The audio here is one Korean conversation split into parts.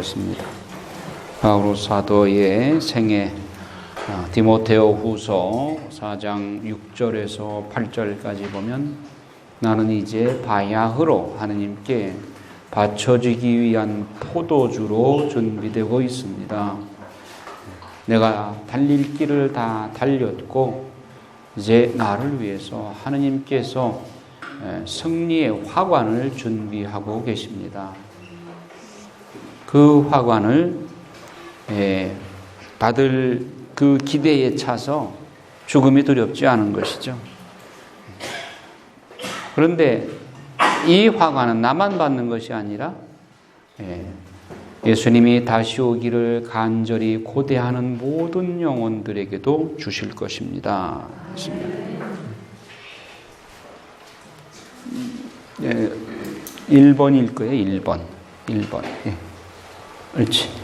습니다. 바울 사도의 생애 디모데오 후서 4장 6절에서 8절까지 보면 나는 이제 바야흐로 하느님께 바쳐지기 위한 포도주로 준비되고 있습니다. 내가 달릴 길을 다 달렸고 이제 나를 위해서 하느님께서 승리의 화관을 준비하고 계십니다. 그 화관을 받을 그 기대에 차서 죽음이 두렵지 않은 것이죠. 그런데 이 화관은 나만 받는 것이 아니라 예수님이 다시 오기를 간절히 고대하는 모든 영혼들에게도 주실 것입니다. 1번일 거예요. 1번. 예. 옳지.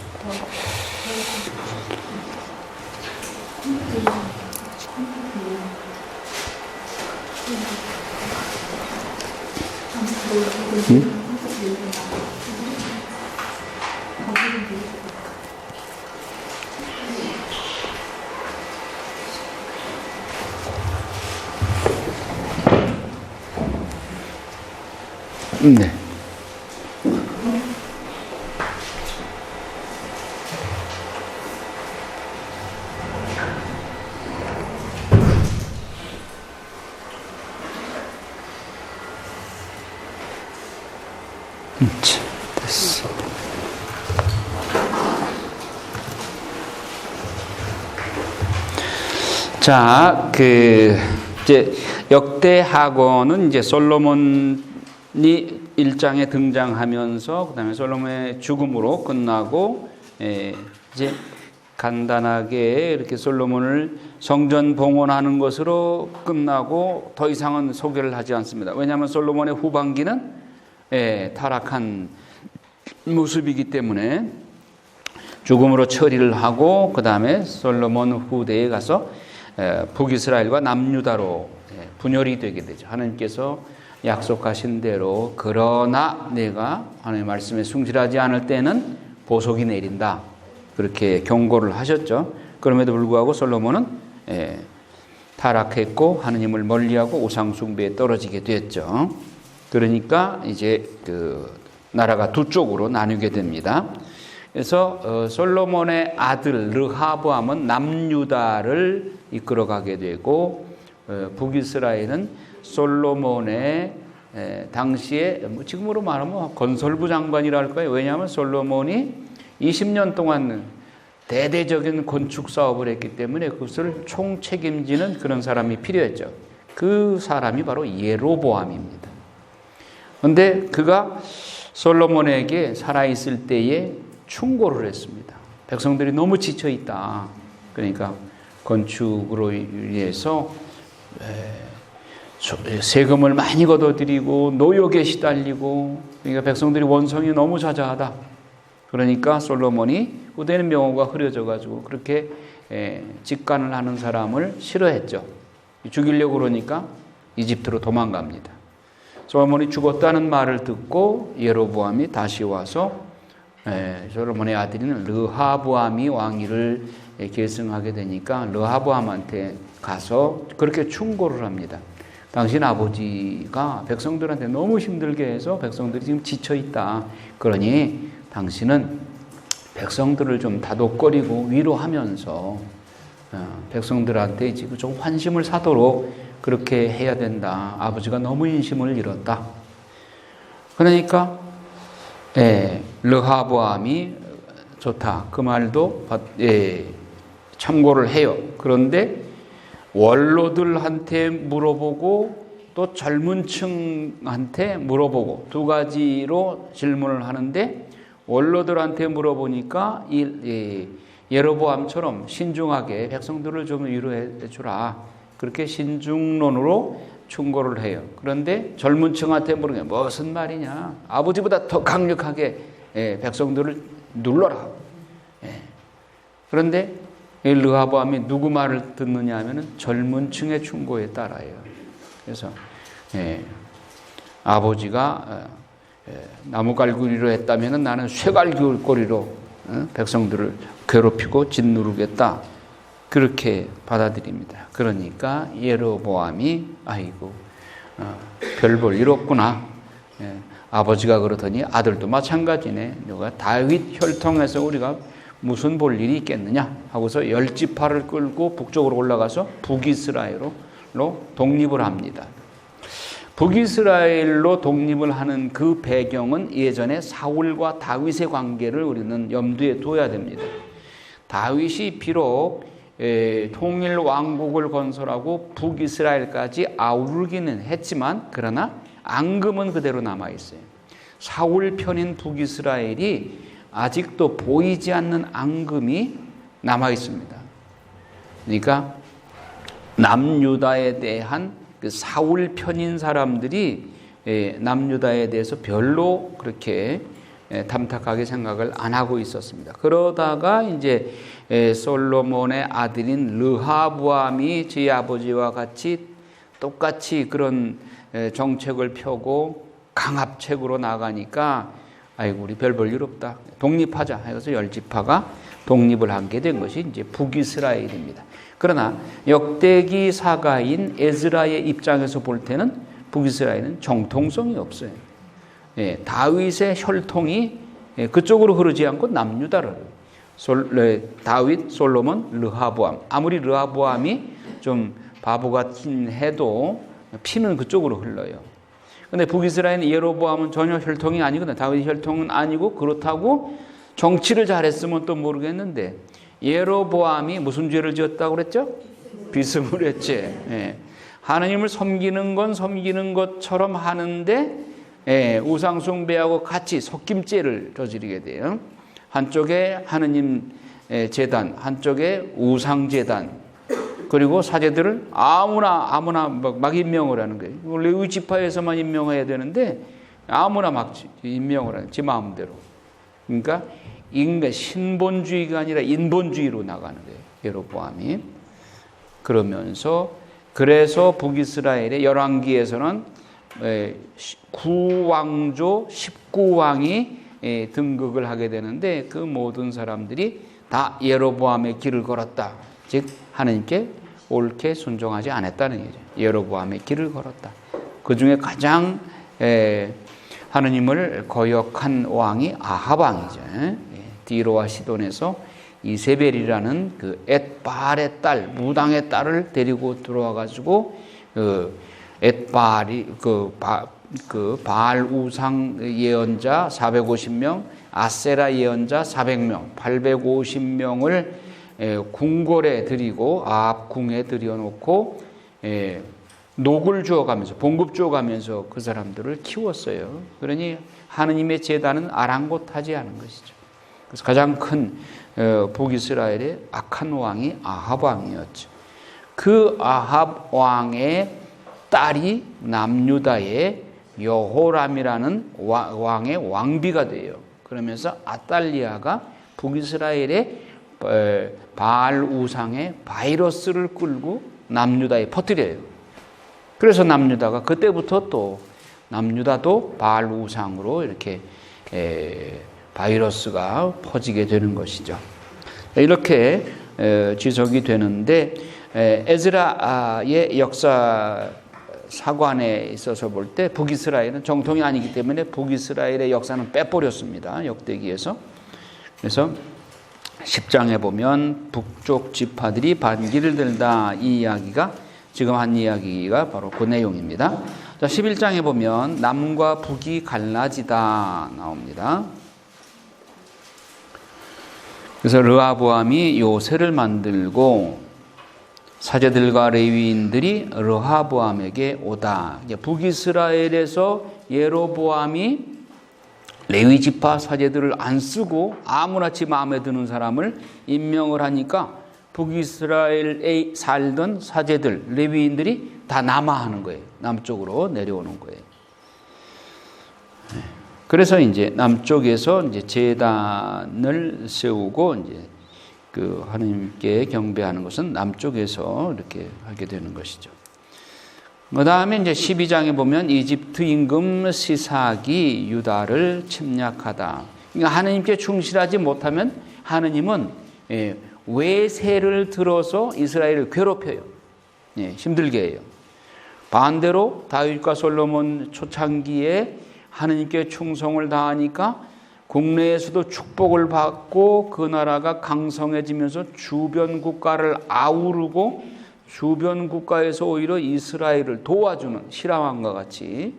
네. 됐어. 자, 이제 역대하고는 이제 솔로몬이 1장에 등장하면서 그다음에 솔로몬의 죽음으로 끝나고 이제 간단하게 이렇게 솔로몬을 성전 봉헌하는 것으로 끝나고 더 이상은 소개를 하지 않습니다. 왜냐하면 솔로몬의 후반기는 타락한 모습이기 때문에 죽음으로 처리를 하고 그 다음에 솔로몬 후대에 가서 북이스라엘과 남유다로 분열이 되게 되죠. 하나님께서 약속하신 대로 그러나 내가 하나님의 말씀에 충실하지 않을 때는 보석이 내린다. 그렇게 경고를 하셨죠. 그럼에도 불구하고 솔로몬은 타락했고 하나님을 멀리하고 우상 숭배에 떨어지게 됐죠. 그러니까 이제 그 나라가 두 쪽으로 나뉘게 됩니다. 그래서 솔로몬의 아들 르하브암은 남유다를 이끌어가게 되고 북이스라엘은 솔로몬의 당시에 지금으로 말하면 건설부 장관이라 할까요? 왜냐하면 솔로몬이 20년 동안 대대적인 건축 사업을 했기 때문에 그것을 총책임지는 그런 사람이 필요했죠. 그 사람이 바로 예로보암입니다. 그런데 그가 솔로몬에게 살아있을 때에 충고를 했습니다. 백성들이 너무 지쳐있다. 그러니까 건축으로 인해서 세금을 많이 걷어들이고 노역에 시달리고 그러니까 백성들이 원성이 너무 자자하다. 그러니까 솔로몬이 후대는 명호가 흐려져가지고 그렇게 직관을 하는 사람을 싫어했죠. 죽이려고 그러니까 이집트로 도망갑니다. 솔로몬이 죽었다는 말을 듣고 예로보암이 다시 와서 솔로몬의 아들인 르하브암이 왕위를 계승하게 되니까 르하브암한테 가서 그렇게 충고를 합니다. 당신 아버지가 백성들한테 너무 힘들게 해서 백성들이 지금 지쳐있다. 그러니 당신은 백성들을 좀 다독거리고 위로하면서 백성들한테 지금 좀 환심을 사도록 그렇게 해야 된다. 아버지가 너무 인심을 잃었다. 그러니까 르하브암이 좋다. 그 말도 참고를 해요. 그런데 원로들한테 물어보고 또 젊은 층한테 물어보고 두 가지로 질문을 하는데 원로들한테 물어보니까 예로보암처럼 신중하게 백성들을 좀 위로해 주라. 그렇게 신중론으로 충고를 해요. 그런데 젊은 층한테 물으면 무슨 말이냐. 아버지보다 더 강력하게 백성들을 눌러라. 그런데 르하브암이 누구 말을 듣느냐 하면 젊은 층의 충고에 따라요. 그래서 아버지가 나무갈고리로 했다면 나는 쇠갈고리로 백성들을 괴롭히고 짓누르겠다. 그렇게 받아들입니다. 그러니까 예로보암이 아이고 별 볼 일 없구나. 아버지가 그러더니 아들도 마찬가지네. 누가 다윗 혈통에서 우리가 무슨 볼 일이 있겠느냐 하고서 10지파를 끌고 북쪽으로 올라가서 북이스라엘로 독립을 합니다. 북이스라엘로 독립을 하는 그 배경은 예전에 사울과 다윗의 관계를 우리는 염두에 둬야 됩니다. 다윗이 비록 통일 왕국을 건설하고 북이스라엘까지 아우르기는 했지만 그러나 앙금은 그대로 남아있어요. 사울 편인 북이스라엘이 아직도 보이지 않는 앙금이 남아있습니다. 그러니까 남유다에 대한 그 사울 편인 사람들이 남유다에 대해서 별로 그렇게 탐탁하게 생각을 안 하고 있었습니다. 그러다가 이제 솔로몬의 아들인 르하보암이 제 아버지와 같이 똑같이 그런 정책을 펴고 강압책으로 나가니까 아이고 우리 별 볼 일 없다. 독립하자 해서 10지파가 독립을 하게 된 것이 이제 북이스라엘입니다. 그러나 역대기 사가인 에스라의 입장에서 볼 때는 북이스라엘은 정통성이 없어요. 다윗의 혈통이 그쪽으로 흐르지 않고 남유다를 다윗, 솔로몬, 르하보암. 아무리 르하보암이 좀 바보 같긴 해도 피는 그쪽으로 흘러요. 근데 북이스라엘은 예로보암은 전혀 혈통이 아니거든. 다윗 혈통은 아니고 그렇다고 정치를 잘했으면 또 모르겠는데 예로보암이 무슨 죄를 지었다고 그랬죠? 비스무리 했지. 하나님을 섬기는 건 섬기는 것처럼 하는데 우상 숭배하고 같이 섞임죄를 저지르게 돼요. 한쪽에 하느님 제단, 한쪽에 우상 제단. 그리고 사제들을 아무나 막 임명을 하는 거예요. 레위 지파에서만 임명해야 되는데 아무나 막 임명을 하는 지 마음대로. 그러니까 인간 신본주의가 아니라 인본주의로 나가는 거예요. 예로보암이. 그래서 북이스라엘의 열왕기에서는 9왕조 19왕이 등극을 하게 되는데 그 모든 사람들이 다 예로보암의 길을 걸었다. 즉 하나님께 옳게 순종하지 않았다는 얘기죠. 예로보암의 길을 걸었다. 그 중에 가장 하느님을 거역한 왕이 아합 왕이죠. 디로와 시돈에서 이세벨이라는 그 엣바알의 딸, 무당의 딸을 데리고 들어와 가지고 엣바알이 그 바알 우상 예언자 450명, 아세라 예언자 400명, 850명을 궁궐에 들이고 아합 궁에 들여놓고 녹을 주어가면서 봉급 주어가면서 그 사람들을 키웠어요. 그러니 하느님의 제단은 아랑곳하지 않은 것이죠. 그래서 가장 큰 북이스라엘의 악한 왕이 아합 왕이었죠. 그 아합 왕의 딸이 남유다의 여호람이라는 왕의 왕비가 돼요. 그러면서 아달리아가 북이스라엘의 바알 우상의 바이러스를 끌고 남유다에 퍼뜨려요. 그래서 남유다가 그때부터 또 남유다도 바알 우상으로 이렇게 바이러스가 퍼지게 되는 것이죠. 이렇게 지속이 되는데 에스라의 역사 사관에 있어서 볼 때 북이스라엘은 정통이 아니기 때문에 북이스라엘의 역사는 빼버렸습니다. 역대기에서. 그래서 10장에 보면 북쪽 지파들이 반기를 들다 이 이야기가 지금 한 이야기가 바로 그 내용입니다. 자, 11장에 보면 남과 북이 갈라지다 나옵니다. 그래서 르하보암이 요새를 만들고 사제들과 레위인들이 르하보암에게 오다. 북이스라엘에서 예로보암이 레위 지파 사제들을 안 쓰고 아무렇지 마음에 드는 사람을 임명을 하니까 북이스라엘에 살던 사제들, 레위인들이 다 남하하는 거예요. 남쪽으로 내려오는 거예요. 그래서 이제 남쪽에서 이제 제단을 세우고 이제 그 하나님께 경배하는 것은 남쪽에서 이렇게 하게 되는 것이죠. 그 다음에 이제 12장에 보면 이집트 임금 시삭이 유다를 침략하다. 그러니까 하느님께 충실하지 못하면 하느님은 외세를 들어서 이스라엘을 괴롭혀요. 힘들게 해요. 반대로 다윗과 솔로몬 초창기에 하느님께 충성을 다하니까 국내에서도 축복을 받고 그 나라가 강성해지면서 주변 국가를 아우르고 주변 국가에서 오히려 이스라엘을 도와주는 시람왕과 같이,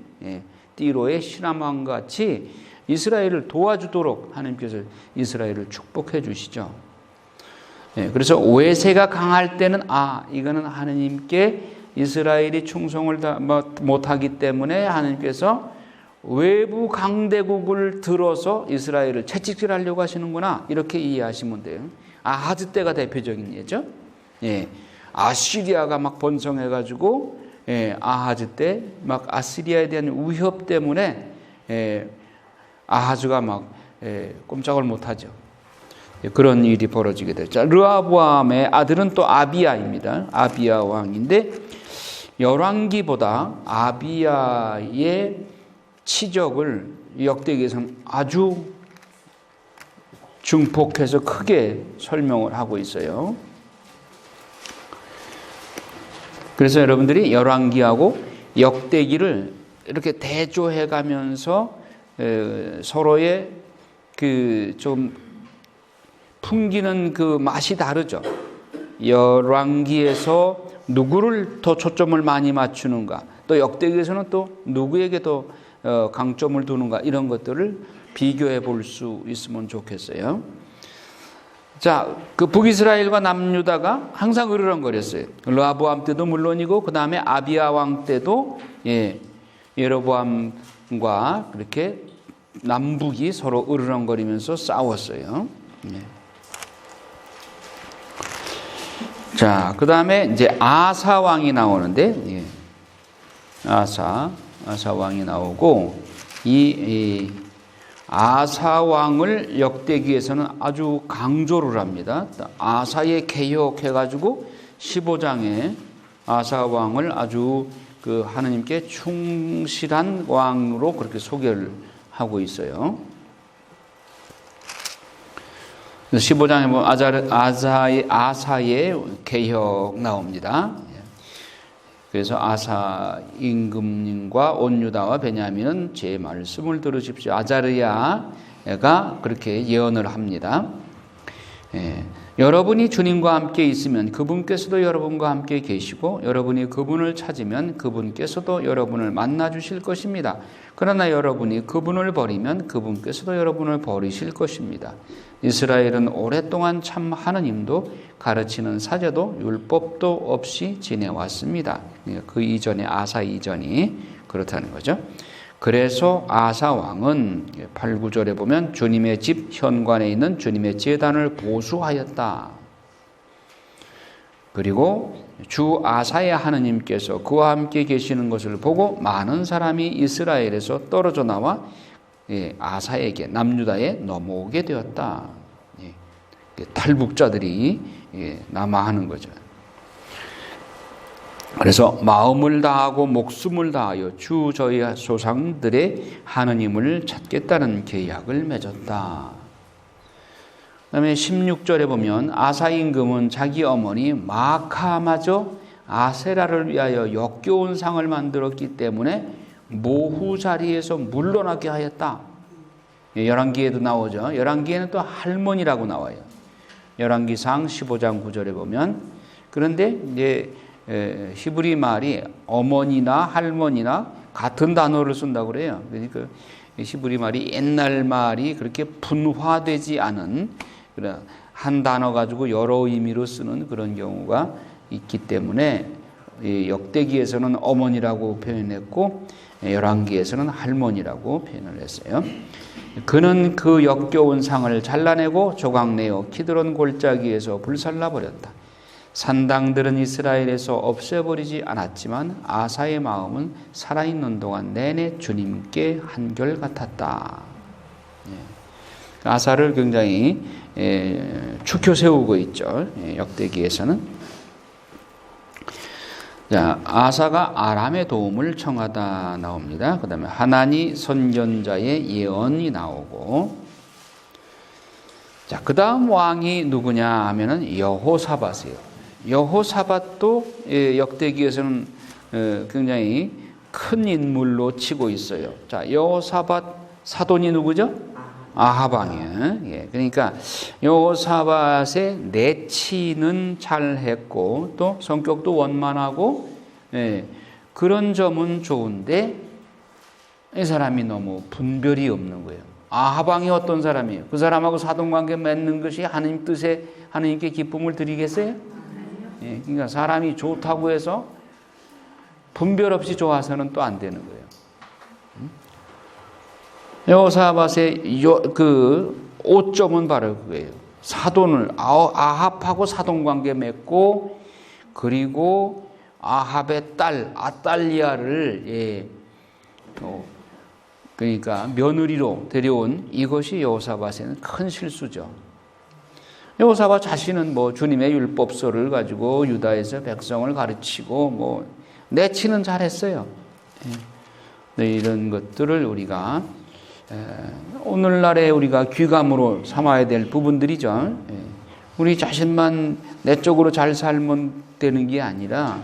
띠로의 시람왕과 같이 이스라엘을 도와주도록 하나님께서 이스라엘을 축복해 주시죠. 그래서 외세가 강할 때는 이거는 하나님께 이스라엘이 충성을 못하기 때문에 하나님께서 외부 강대국을 들어서 이스라엘을 채찍질하려고 하시는구나, 이렇게 이해하시면 돼요. 아하즈 때가 대표적인 예죠. 아시리아가 막 번성해가지고 아하즈 때 막 아시리아에 대한 위협 때문에 아하즈가 막 꼼짝을 못하죠. 그런 일이 벌어지게 됐죠. 르호보암의 아들은 또 아비야입니다. 아비야 왕인데 열왕기보다 아비야의 치적을 역대기에서는 아주 증폭해서 크게 설명을 하고 있어요. 그래서 여러분들이 열왕기하고 역대기를 이렇게 대조해 가면서 서로의 그 좀 풍기는 그 맛이 다르죠. 열왕기에서 누구를 더 초점을 많이 맞추는가, 또 역대기에서는 또 누구에게 더 강점을 두는가, 이런 것들을 비교해 볼 수 있으면 좋겠어요. 자, 그 북이스라엘과 남유다가 항상 으르렁거렸어요. 르호보암 때도 물론이고 그 다음에 아비야 왕 때도 여로보암과 그렇게 남북이 서로 으르렁거리면서 싸웠어요. 자, 그 다음에 이제 아사 왕이 나오는데, 아사 왕이 나오고, 이 아사 왕을 역대기에서는 아주 강조를 합니다. 아사의 개혁해가지고 15장에 아사 왕을 아주 그 하느님께 충실한 왕으로 그렇게 소개를 하고 있어요. 15장에 보면 아사의 개혁 나옵니다. 그래서 아사 임금님과 온유다와 베냐민은 제 말씀을 들으십시오. 아자르야가 그렇게 예언을 합니다. 여러분이 주님과 함께 있으면 그분께서도 여러분과 함께 계시고 여러분이 그분을 찾으면 그분께서도 여러분을 만나 주실 것입니다. 그러나 여러분이 그분을 버리면 그분께서도 여러분을 버리실 것입니다. 이스라엘은 오랫동안 참 하느님도 가르치는 사제도 율법도 없이 지내왔습니다. 그 이전에 아사 이전이 그렇다는 거죠. 그래서 아사 왕은 8, 9절에 보면 주님의 집 현관에 있는 주님의 제단을 보수하였다. 그리고 주 아사의 하느님께서 그와 함께 계시는 것을 보고 많은 사람이 이스라엘에서 떨어져 나와 아사에게 남유다에 넘어오게 되었다. 탈북자들이 남아하는 거죠. 그래서 마음을 다하고 목숨을 다하여 주 저희 조상들의 하느님을 찾겠다는 계약을 맺었다. 그다음에 16절에 보면 아사 임금은 자기 어머니 마카마저 아세라를 위하여 역겨운 상을 만들었기 때문에 모후 자리에서 물러나게 하였다. 열왕기에도 나오죠. 열왕기에는 또 할머니라고 나와요. 열왕기상 15장 9절에 보면. 그런데 이제 히브리 말이 어머니나 할머니나 같은 단어를 쓴다고 그래요. 그러니까 히브리 말이 옛날 말이 그렇게 분화되지 않은 그런 한 단어 가지고 여러 의미로 쓰는 그런 경우가 있기 때문에 역대기에서는 어머니라고 표현했고 열왕기에서는 할머니라고 표현을 했어요. 그는 그 역겨운 상을 잘라내고 조각내어 키드론 골짜기에서 불살라 버렸다. 산당들은 이스라엘에서 없애버리지 않았지만 아사의 마음은 살아있는 동안 내내 주님께 한결같았다. 아사를 굉장히 추켜 세우고 있죠. 역대기에서는. 자, 아사가 아람의 도움을 청하다 나옵니다. 그 다음에 하나니 선견자의 예언이 나오고, 자, 그 다음 왕이 누구냐 하면은 여호사밧이에요. 여호사밧도 역대기에서는 굉장히 큰 인물로 치고 있어요. 자, 여호사밧 사돈이 누구죠? 아합 왕이에요. 예, 그러니까 여호사밧의 내치는 잘했고 또 성격도 원만하고, 예, 그런 점은 좋은데 이 사람이 너무 분별이 없는 거예요. 아합 왕이 어떤 사람이에요? 그 사람하고 사돈관계 맺는 것이 하나님 뜻에 하나님께 기쁨을 드리겠어요? 예, 그러니까 사람이 좋다고 해서 분별 없이 좋아서는 또 안 되는 거예요. 여호사밧의 그 오점은 바로 그거예요. 사돈을 아합하고 사돈관계 맺고, 그리고 아합의 딸 아달리아를, 예, 그러니까 며느리로 데려온 이것이 여호사밧에는 큰 실수죠. 여호사밧 자신은 뭐 주님의 율법서를 가지고 유다에서 백성을 가르치고 뭐 내치는 잘했어요. 네, 이런 것들을 우리가 오늘날에 우리가 귀감으로 삼아야 될 부분들이죠. 우리 자신만 내적으로 잘 살면 되는 게 아니라,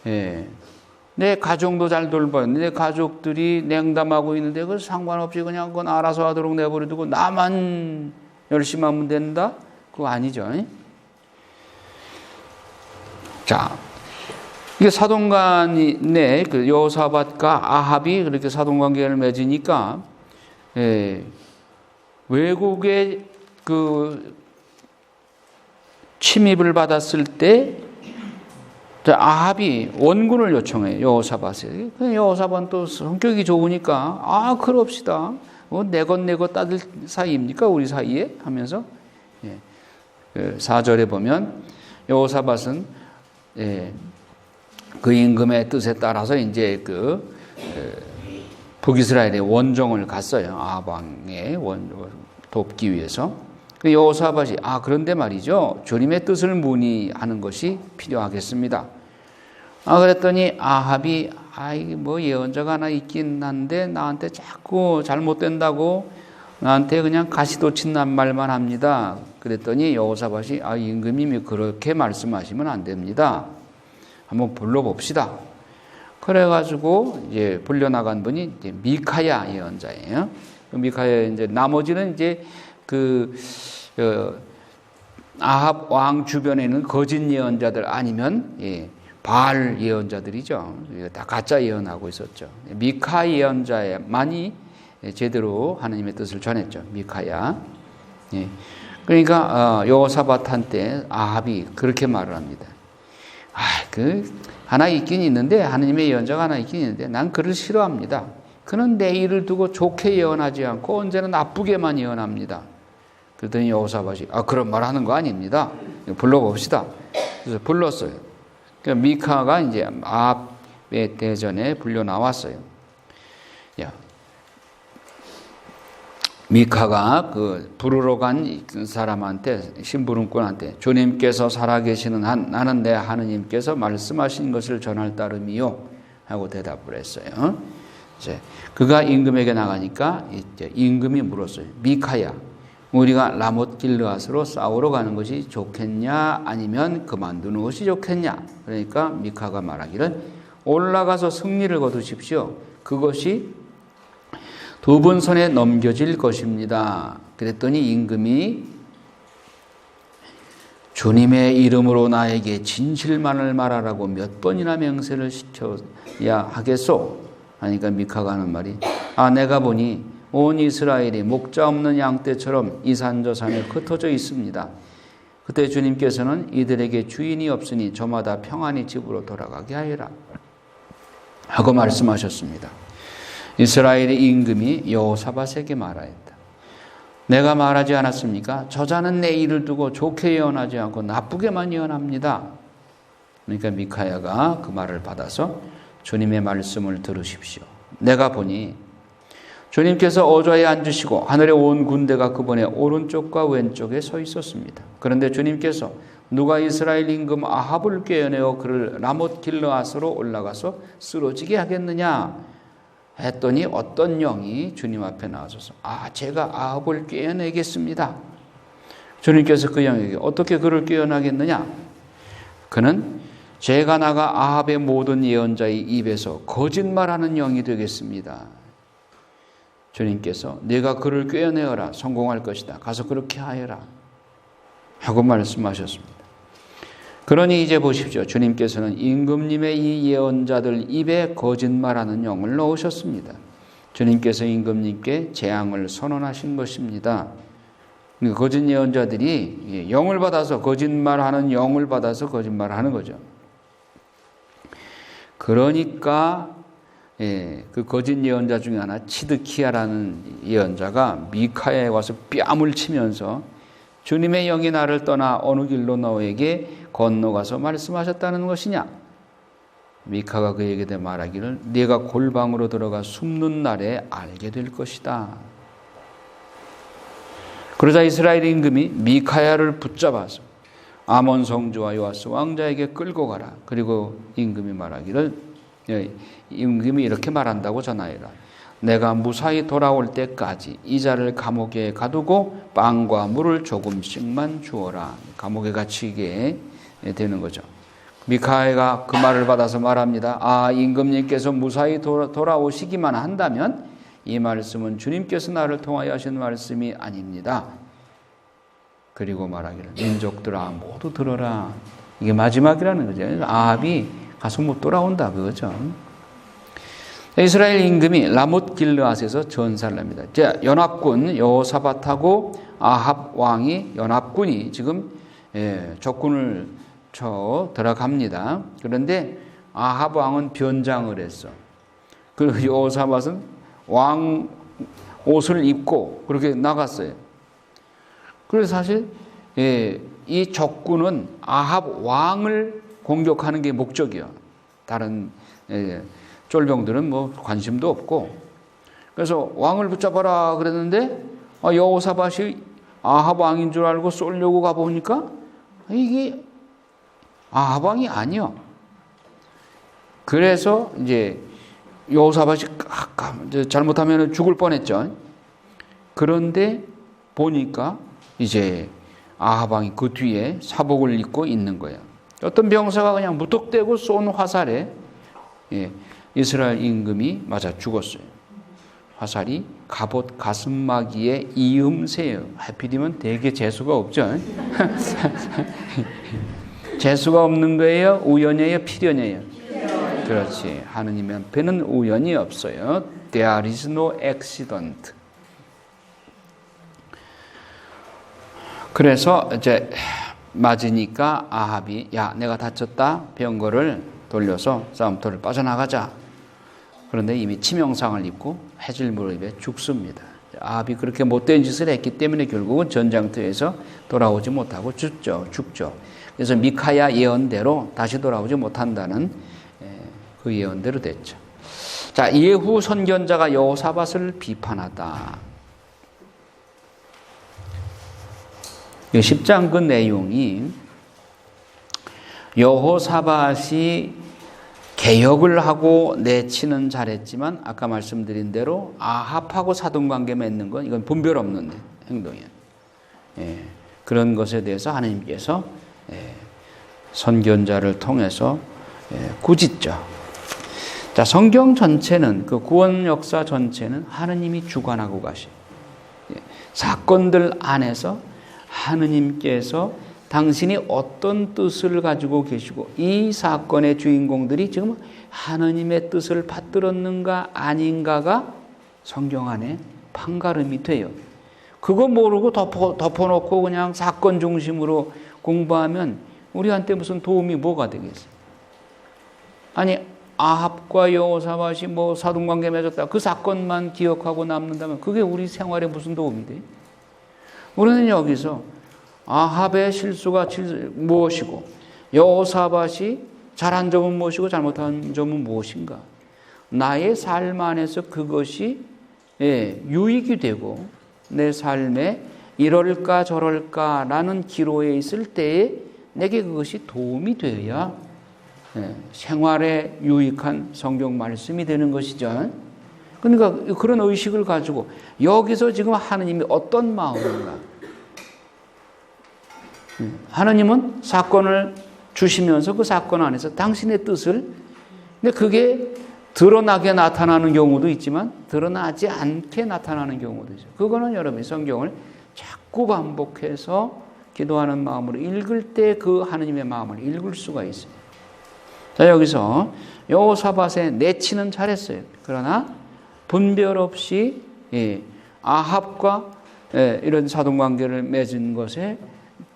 내 가정도 잘 돌봐야, 내 가족들이 냉담하고 있는데 그 상관없이 그냥 그건 알아서 하도록 내버려두고 나만 열심히 하면 된다? 그거 아니죠. 자, 이게 사돈간에 그 여호사밧과 아합이 그렇게 사돈관계를 맺으니까, 외국의 그 침입을 받았을 때 아합이 원군을 요청해요. 여호사밧에. 여호사밧은 또 성격이 좋으니까 그럽시다. 내 것 따들 사이입니까? 우리 사이에? 하면서 4절에 보면 여호사밧은 그 임금의 뜻에 따라서 이제 북이스라엘의 원정을 갔어요. 아합 왕의 돕기 위해서. 그 여호사밧이 그런데 말이죠. 주님의 뜻을 문의하는 것이 필요하겠습니다. 그랬더니 아합이 뭐 예언자가 하나 있긴 한데 나한테 자꾸 잘못된다고 나한테 그냥 가시돋친 말만 합니다. 그랬더니 여호사밧이 임금님이 그렇게 말씀하시면 안 됩니다. 한번 불러봅시다. 그래가지고 이제 불려나간 분이 이제 미카야 예언자예요. 미카야 이제 나머지는 이제 아합 왕 주변에 있는 거짓 예언자들 아니면 바알 예언자들이죠. 다 가짜 예언하고 있었죠. 미카 예언자만이 제대로 하나님의 뜻을 전했죠. 미카야. 그러니까 여호사밧한테 아합이 그렇게 말을 합니다. 하나 있긴 있는데, 하나님의 예언자가 하나 있긴 있는데 난 그를 싫어합니다. 그는 내 일을 두고 좋게 예언하지 않고 언제나 나쁘게만 예언합니다. 그랬더니 여호사밧이 그런 말 하는 거 아닙니다. 불러봅시다. 그래서 불렀어요. 그러니까 미카가 이제 아합의 대전에 불려 나왔어요. 미카가 부르러 간 사람한테, 심부름꾼한테 주님께서 살아계시는 한 나는 내 하느님께서 말씀하신 것을 전할 따름이요 하고 대답을 했어요. 이제 그가 임금에게 나가니까 이제 임금이 물었어요. 미카야, 우리가 라못 길르앗으로 싸우러 가는 것이 좋겠냐 아니면 그만두는 것이 좋겠냐? 그러니까 미카가 말하기를 올라가서 승리를 거두십시오. 그것이 두 분 손에 넘겨질 것입니다. 그랬더니 임금이 주님의 이름으로 나에게 진실만을 말하라고 몇 번이나 명세를 시켜야 하겠소? 하니까 미카가 하는 말이 내가 보니 온 이스라엘이 목자 없는 양떼처럼 이 산 저 산에 흩어져 있습니다. 그때 주님께서는 이들에게 주인이 없으니 저마다 평안히 집으로 돌아가게 하여라 하고 말씀하셨습니다. 이스라엘의 임금이 여호사밧에게 말하였다. 내가 말하지 않았습니까? 저자는 내 일을 두고 좋게 예언하지 않고 나쁘게만 예언합니다. 그러니까 미카야가 그 말을 받아서 주님의 말씀을 들으십시오. 내가 보니 주님께서 어좌에 앉으시고 하늘의 온 군대가 그분의 오른쪽과 왼쪽에 서 있었습니다. 그런데 주님께서 누가 이스라엘 임금 아합을 꾀어내어 그를 라못 길르앗으로 올라가서 쓰러지게 하겠느냐 했더니 어떤 영이 주님 앞에 나와서 제가 아합을 꾀어내겠습니다. 주님께서 그 영에게 어떻게 그를 꾀어나겠느냐? 그는 제가 나가 아합의 모든 예언자의 입에서 거짓말하는 영이 되겠습니다. 주님께서 네가 그를 꾀어내어라. 성공할 것이다. 가서 그렇게 하여라. 하고 말씀하셨습니다. 그러니 이제 보십시오. 주님께서는 임금님의 이 예언자들 입에 거짓말하는 영을 넣으셨습니다. 주님께서 임금님께 재앙을 선언하신 것입니다. 거짓 예언자들이 영을 받아서 거짓말하는 영을 받아서 거짓말하는 거죠. 그러니까 그 거짓 예언자 중에 하나 치드키야라는 예언자가 미카야에 와서 뺨을 치면서 주님의 영이 나를 떠나 어느 길로 너에게 건너가서 말씀하셨다는 것이냐? 미카가 그에게 대해 말하기를 네가 골방으로 들어가 숨는 날에 알게 될 것이다. 그러자 이스라엘 임금이 미카야를 붙잡아서 아몬 성주와 요아스 왕자에게 끌고 가라. 그리고 임금이 말하기를 임금이 이렇게 말한다고 전하여라. 내가 무사히 돌아올 때까지 이 자를 감옥에 가두고 빵과 물을 조금씩만 주어라. 감옥에 갇히게 되는 거죠. 미카야가 그 말을 받아서 말합니다. 임금님께서 무사히 돌아오시기만 한다면 이 말씀은 주님께서 나를 통하여 하신 말씀이 아닙니다. 그리고 말하기를 민족들아 모두 들어라. 이게 마지막이라는 거죠. 아합이 가서 못 돌아온다 그거죠. 이스라엘 임금이 라못 길르앗에서 전사를 합니다. 연합군 여호사밧하고 아합 왕이 연합군이 지금 적군을 쳐 들어갑니다. 그런데 아합 왕은 변장을 했어. 그리고 여호사밧은 왕 옷을 입고 그렇게 나갔어요. 그래서 사실 이 적군은 아합 왕을 공격하는 게 목적이야. 다른 쫄병들은 뭐 관심도 없고. 그래서 왕을 붙잡아라 그랬는데 여호사밧이 아합 왕인 줄 알고 쏠려고 가보니까 이게 아합 왕이 아니야. 그래서 이제 여호사밧이 잘못하면 죽을 뻔했죠. 그런데 보니까 이제 아합 왕이 그 뒤에 사복을 입고 있는 거예요. 어떤 병사가 그냥 무턱대고 쏜 화살에 이스라엘 임금이 맞아 죽었어요. 화살이 갑옷 가슴막이에 이음새예요. 하필이면 되게 재수가 없죠. 재수가 없는 거예요? 우연이에요? 필연이에요? 그렇지. 하느님 앞에는 우연이 없어요. There is no accident. 그래서 이제 맞으니까 아합이 내가 다쳤다. 병거를 돌려서 싸움터를 빠져나가자. 그런데 이미 치명상을 입고 해질무렵에 죽습니다. 아합이 그렇게 못된 짓을 했기 때문에 결국은 전장터에서 돌아오지 못하고 죽죠. 그래서 미카야 예언대로 다시 돌아오지 못한다는 그 예언대로 됐죠. 자, 예후 선견자가 여호사밧을 비판하다. 10장 그 내용이 여호사밧이 개혁을 하고 내치는 잘했지만 아까 말씀드린 대로 아합하고 사돈관계 맺는 건 이건 분별 없는 행동이에요. 그런 것에 대해서 하나님께서 선견자를 통해서 꾸짖죠. 자, 성경 전체는 그 구원 역사 전체는 하느님이 주관하고 가시. 사건들 안에서 하느님께서 당신이 어떤 뜻을 가지고 계시고 이 사건의 주인공들이 지금 하느님의 뜻을 받들었는가 아닌가가 성경 안에 판가름이 돼요. 그거 모르고 덮어놓고 그냥 사건 중심으로 공부하면 우리한테 무슨 도움이 뭐가 되겠어요? 아니 아합과 여호사밧이 뭐 사돈관계 맺었다. 그 사건만 기억하고 남는다면 그게 우리 생활에 무슨 도움이 돼? 우리는 여기서 아합의 실수가 무엇이고 여호사밧이 잘한 점은 무엇이고 잘못한 점은 무엇인가? 나의 삶 안에서 그것이 유익이 되고 내 삶에 이럴까 저럴까라는 기로에 있을 때에 내게 그것이 도움이 되어야 생활에 유익한 성경 말씀이 되는 것이죠. 그러니까 그런 의식을 가지고 여기서 지금 하느님이 어떤 마음인가. 하느님은 사건을 주시면서 그 사건 안에서 당신의 뜻을, 근데 그게 드러나게 나타나는 경우도 있지만 드러나지 않게 나타나는 경우도 있어요. 그거는 여러분이 성경을 자꾸 반복해서 기도하는 마음으로 읽을 때 그 하느님의 마음을 읽을 수가 있어요. 자, 여기서 여호사밧의 내치는 잘했어요. 그러나 분별 없이 아합과 이런 사돈관계를 맺은 것에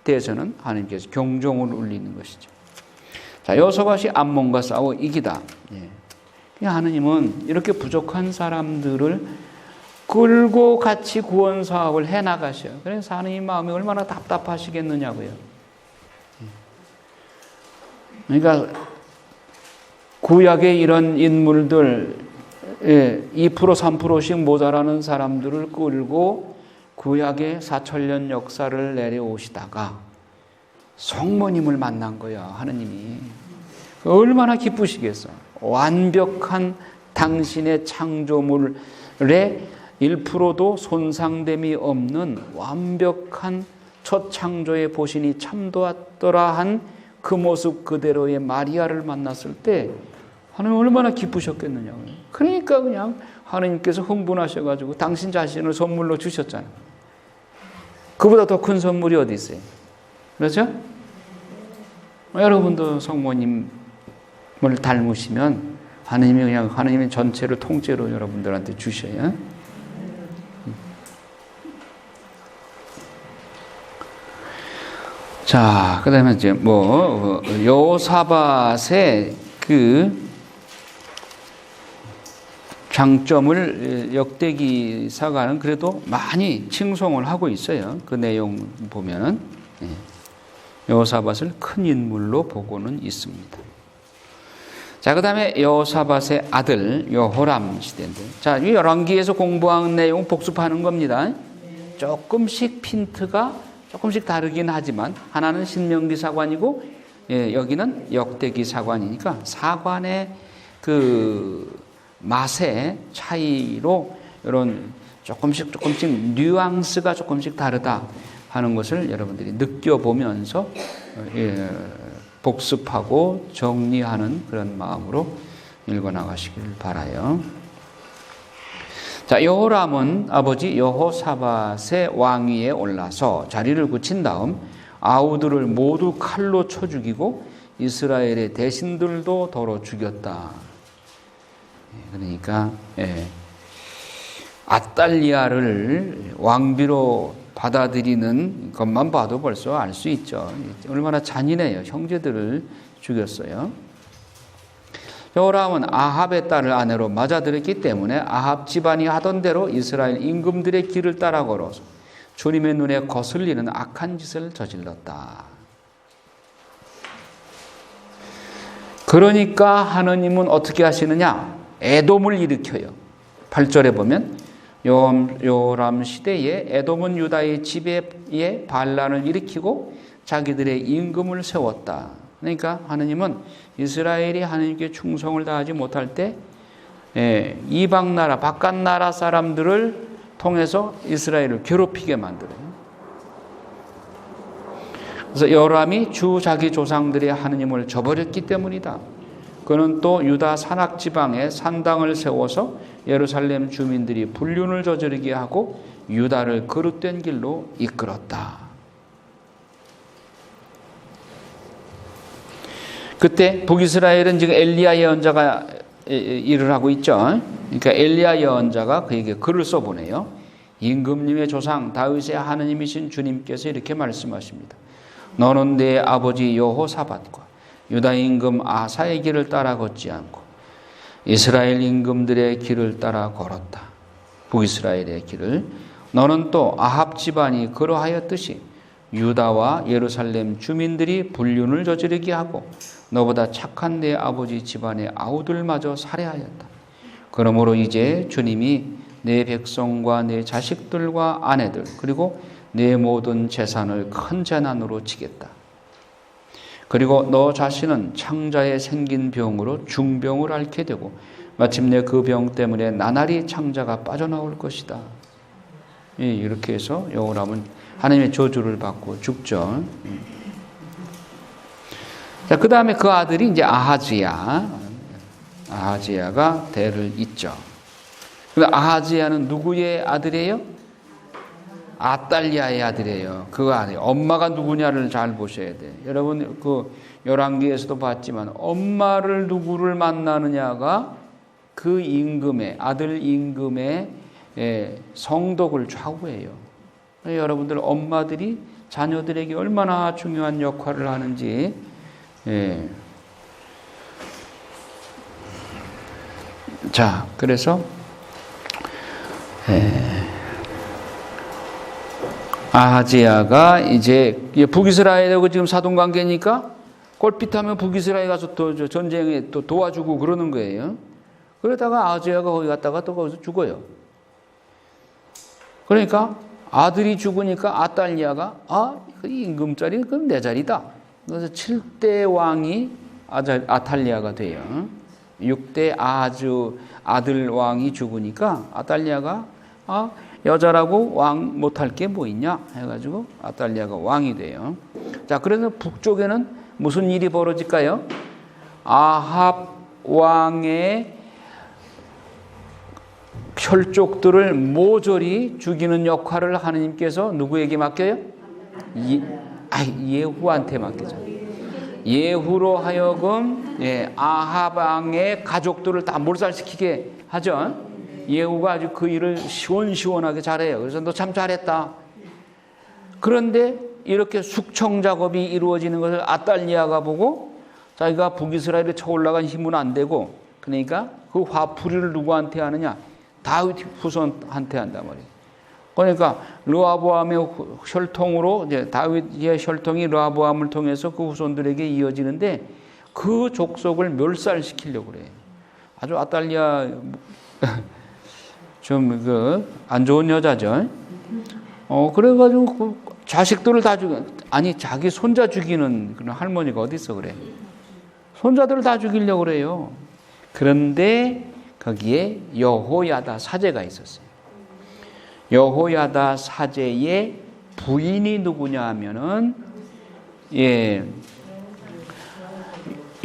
대해서는 하나님께서 경종을 울리는 것이죠. 자, 여호사밧이 암몬과 싸워 이기다. 하느님은 이렇게 부족한 사람들을 끌고 같이 구원 사업을 해 나가셔요. 그래서 하느님 마음이 얼마나 답답하시겠느냐고요. 그러니까 구약의 이런 인물들 2% 3%씩 모자라는 사람들을 끌고 구약의 4,000년 역사를 내려오시다가 성모님을 만난 거야, 하느님이. 얼마나 기쁘시겠어. 완벽한 당신의 창조물에 1%도 손상됨이 없는 완벽한 첫 창조의 보신이 참되었더라 한 그 모습 그대로의 마리아를 만났을 때 하나님 얼마나 기쁘셨겠느냐. 그러니까 그냥 하나님께서 흥분하셔가지고 당신 자신을 선물로 주셨잖아요. 그보다 더 큰 선물이 어디 있어요? 그렇죠? 여러분도 성모님을 닮으시면 하나님이 그냥 하나님의 전체를 통째로 여러분들한테 주셔요. 자, 그 다음에 이제 여호사밧의 그 장점을 역대기사가는 그래도 많이 칭송을 하고 있어요. 그 내용 보면은. 여호사밧을 큰 인물로 보고는 있습니다. 자, 그 다음에 여호사밧의 아들 여호람 시대인데, 자, 이 열왕기에서 공부한 내용 복습하는 겁니다. 조금씩 핀트가 조금씩 다르긴 하지만 하나는 신명기 사관이고 여기는 역대기 사관이니까 사관의 그 맛의 차이로 이런 조금씩 뉘앙스가 조금씩 다르다 하는 것을 여러분들이 느껴보면서 복습하고 정리하는 그런 마음으로 읽어나가시길 바라요. 자, 여호람은 아버지 여호사밧의 왕위에 올라서 자리를 굳힌 다음 아우들을 모두 칼로 쳐 죽이고 이스라엘의 대신들도 더러 죽였다. 그러니까 아달리아를 왕비로 받아들이는 것만 봐도 벌써 알 수 있죠. 얼마나 잔인해요. 형제들을 죽였어요. 여호람은 아합의 딸을 아내로 맞아들였기 때문에 아합 집안이 하던 대로 이스라엘 임금들의 길을 따라 걸어서 주님의 눈에 거슬리는 악한 짓을 저질렀다. 그러니까 하느님은 어떻게 하시느냐? 에돔을 일으켜요. 8절에 보면 여호람 시대에 에돔은 유다의 지배에 반란을 일으키고 자기들의 임금을 세웠다. 그러니까 하느님은 이스라엘이 하느님께 충성을 다하지 못할 때 이방 나라, 바깥 나라 사람들을 통해서 이스라엘을 괴롭히게 만들어요. 그래서 여호람이 주 자기 조상들의 하느님을 저버렸기 때문이다. 그는 또 유다 산악 지방에 산당을 세워서 예루살렘 주민들이 불륜을 저지르게 하고 유다를 거룩된 길로 이끌었다. 그때 북이스라엘은 지금 엘리야 예언자가 일을 하고 있죠. 그러니까 엘리야 예언자가 그에게 글을 써보내요. 임금님의 조상 다윗의 하느님이신 주님께서 이렇게 말씀하십니다. 너는 내 아버지 여호사밧과 유다 임금 아사의 길을 따라 걷지 않고 이스라엘 임금들의 길을 따라 걸었다. 북이스라엘의 길을. 너는 또 아합 집안이 그러하였듯이 유다와 예루살렘 주민들이 불륜을 저지르게 하고 너보다 착한 내 아버지 집안의 아우들마저 살해하였다. 그러므로 이제 주님이 내 백성과 내 자식들과 아내들 그리고 내 모든 재산을 큰 재난으로 치겠다. 그리고 너 자신은 창자에 생긴 병으로 중병을 앓게 되고 마침내 그 병 때문에 나날이 창자가 빠져나올 것이다. 이렇게 해서 여호람은 하나님의 저주를 받고 죽죠. 자, 그 다음에 그 아들이 이제 아하지야가 대를 잇죠. 근데 아하지야는 누구의 아들이에요? 아달랴의 아들이에요. 그 아들. 엄마가 누구냐를 잘 보셔야 돼요. 여러분 그 열왕기에서도 봤지만 엄마를 누구를 만나느냐가 그 임금의 아들 임금의 성덕을 좌우해요. 여러분들 엄마들이 자녀들에게 얼마나 중요한 역할을 하는지. 자, 그래서 아하지야가 이제 북이스라엘하고 지금 사돈 관계니까 꼴핏하면 북이스라엘 가서 또 전쟁에 또 도와주고 그러는 거예요. 그러다가 아하지야가 거기 갔다가 또 거기서 죽어요. 그러니까 아들이 죽으니까 아달리아가 이 임금 자리 그럼 내 자리다. 그래서 7대 왕이 아탈리아가 돼요. 6대 아하즈 아들 왕이 죽으니까 아달리아가 여자라고 왕 못할 게 뭐 있냐 해가지고 아달리아가 왕이 돼요. 자, 그래서 북쪽에는 무슨 일이 벌어질까요? 아합 왕의 혈족들을 모조리 죽이는 역할을 하느님께서 누구에게 맡겨요? 예후한테 맡기죠. 예후로 하여금 아합 왕의 가족들을 다 몰살시키게 하죠. 예후가 아주 그 일을 시원시원하게 잘해요. 그래서 너 참 잘했다. 그런데 이렇게 숙청 작업이 이루어지는 것을 아달리아가 보고 자기가 북이스라엘에 쳐올라간 힘은 안 되고, 그러니까 그 화풀이를 누구한테 하느냐? 다윗 후손한테 한단 말이에요. 그러니까 르호보암의 혈통으로 이제 다윗의 혈통이 르호보암을 통해서 그 후손들에게 이어지는데 그 족속을 멸살시키려고 그래요. 아주 아달리아 좀 안 좋은 여자죠. 그래가지고 그 자식들을 다 자기 손자 죽이는 그런 할머니가 어디 있어 그래. 손자들을 다 죽이려고 그래요. 그런데 거기에 여호야다 사제가 있었어요. 여호야다 사제의 부인이 누구냐 하면은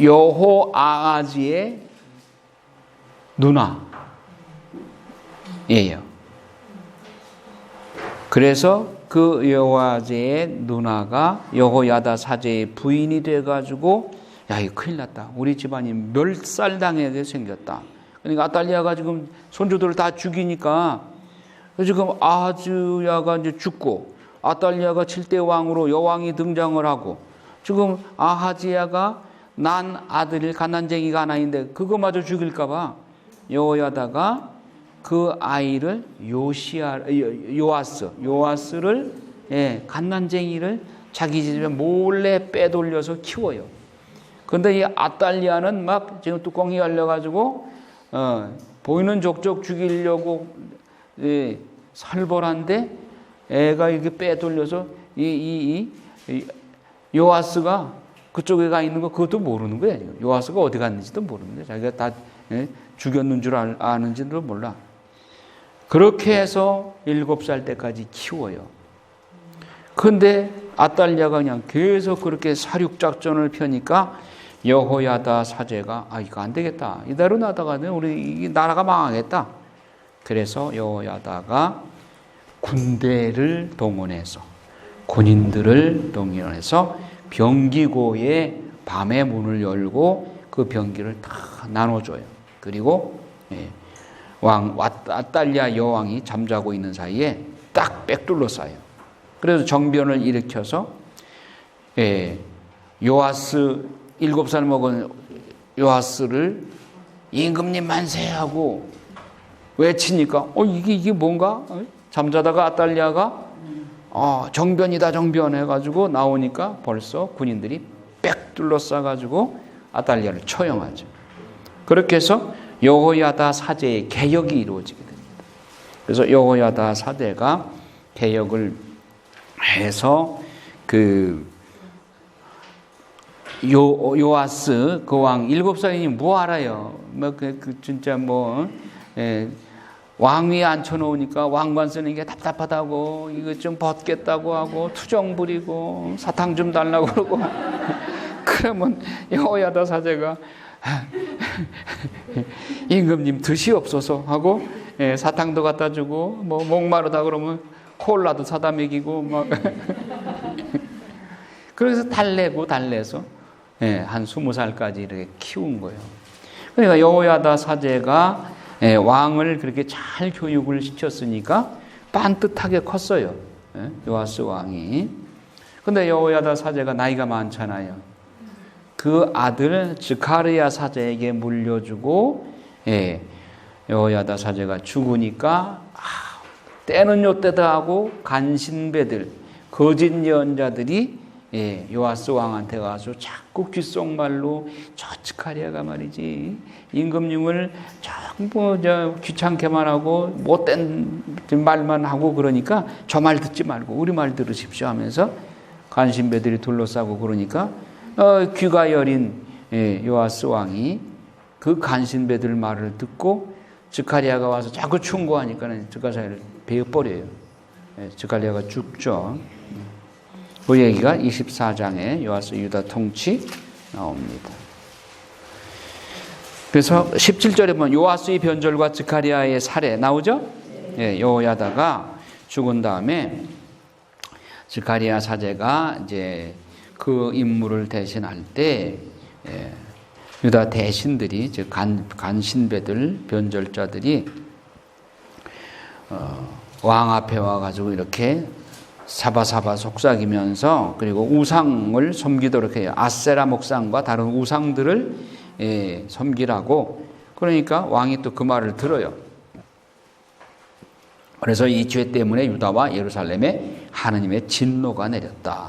여호아하지의 누나예요. 그래서 그 여호아하지의 누나가 여호야다 사제의 부인이 돼가지고 야, 이거 큰일 났다. 우리 집안이 멸살당하게 생겼다. 그러니까 아달리아가 지금 손주들을 다 죽이니까 지금 아하즈야가 이제 죽고 아달리아가 7대 왕으로 여왕이 등장을 하고 지금 아하지야가 난 아들이 갓난쟁이가 하나 있는데 그거마저 죽일까봐 여호야다가 그 아이를 요아스를 갓난쟁이를 자기 집에 몰래 빼돌려서 키워요. 그런데 이 아달리아는 막 지금 뚜껑이 열려가지고 보이는 족족 죽이려고 살벌한데 애가 이렇게 빼돌려서 이 요아스가 그쪽에 가 있는 거 그것도 모르는 거예요. 요아스가 어디 갔는지도 모르는 거예요. 자기가 다 죽였는 줄 아는지도 몰라. 그렇게 해서 7살 때까지 키워요. 그런데 아달리아가 그냥 계속 그렇게 사륙작전을 펴니까 여호야다 사제가 이거 안 되겠다. 이대로 나다가는 우리 이 나라가 망하겠다. 그래서 여호야다가 군대를 동원해서 군인들을 동원해서 병기고의 밤에 문을 열고 그 병기를 다 나눠줘요. 그리고 왕 아달리아 여왕이 잠자고 있는 사이에 딱 빽둘러 싸요. 그래서 정변을 일으켜서 요아스 7살 먹은 요아스를 임금님 만세하고 외치니까 이게 뭔가 잠자다가 아달리아가 정변이다 정변 해가지고 나오니까 벌써 군인들이 빽 둘러싸가지고 아달리아를 처형하죠. 그렇게 해서 여호야다 사제의 개혁이 이루어지게 됩니다. 그래서 여호야다 사제가 개혁을 해서 요아스 그 왕 7살이니 뭐 알아요? 진짜 왕위에 앉혀놓으니까 왕관 쓰는 게 답답하다고 이거 좀 벗겠다고 하고 투정 부리고 사탕 좀 달라고 그러고 그러면 여호야다 사제가 임금님 드시옵소서 하고 사탕도 갖다 주고 목마르다 그러면 콜라도 사다 먹이고 막 그래서 달래서 한 20살까지 이렇게 키운 거예요. 그러니까 여호야다 사제가 왕을 그렇게 잘 교육을 시켰으니까 반듯하게 컸어요. 요아스 왕이. 근데 여호야다 사제가 나이가 많잖아요. 그 아들 즈카르야 사제에게 물려주고 여호야다 사제가 죽으니까 때는 요때다 하고 간신배들 거짓 예언자들이 요아스 왕한테 가서 자꾸 귓속말로 저 즈카리야가 말이지 임금님을 전부 귀찮게만 하고 못된 말만 하고 그러니까 저 말 듣지 말고 우리 말 들으십시오 하면서 간신배들이 둘러싸고 그러니까 귀가 여린 요아스 왕이 그 간신배들 말을 듣고 즈카리야가 와서 자꾸 충고하니까 즈카리야를 베어버려요. 즈카리야가 죽죠. 그 얘기가 24장에 요아스 유다 통치 나옵니다. 그래서 17절에 보면 요아스의 변절과 즈카리야의 살해 나오죠? 여호야다가 죽은 다음에 즈카리야 사제가 이제 그 임무를 대신할 때 유다 대신들이 즉 간신배들 변절자들이 왕 앞에 와가지고 이렇게 사바사바 속삭이면서 그리고 우상을 섬기도록 해요. 아세라 목상과 다른 우상들을 섬기라고. 그러니까 왕이 또 그 말을 들어요. 그래서 이 죄 때문에 유다와 예루살렘에 하느님의 진노가 내렸다.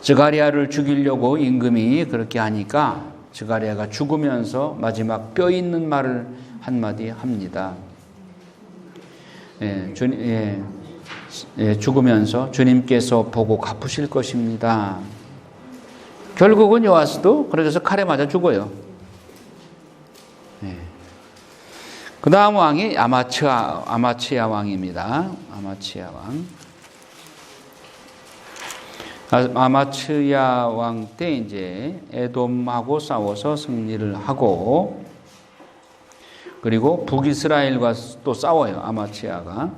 즈가리야를 죽이려고 임금이 그렇게 하니까 즈가리야가 죽으면서 마지막 뼈 있는 말을 한마디 합니다. 죽으면서 주님께서 보고 갚으실 것입니다. 결국은 요아스도 그래서 칼에 맞아 죽어요. 그 다음 왕이 아마츠야 왕입니다. 아마츠야 왕. 아마츠야 왕 때 이제 에돔하고 싸워서 승리를 하고 그리고 북이스라엘과 또 싸워요. 아마츠야가.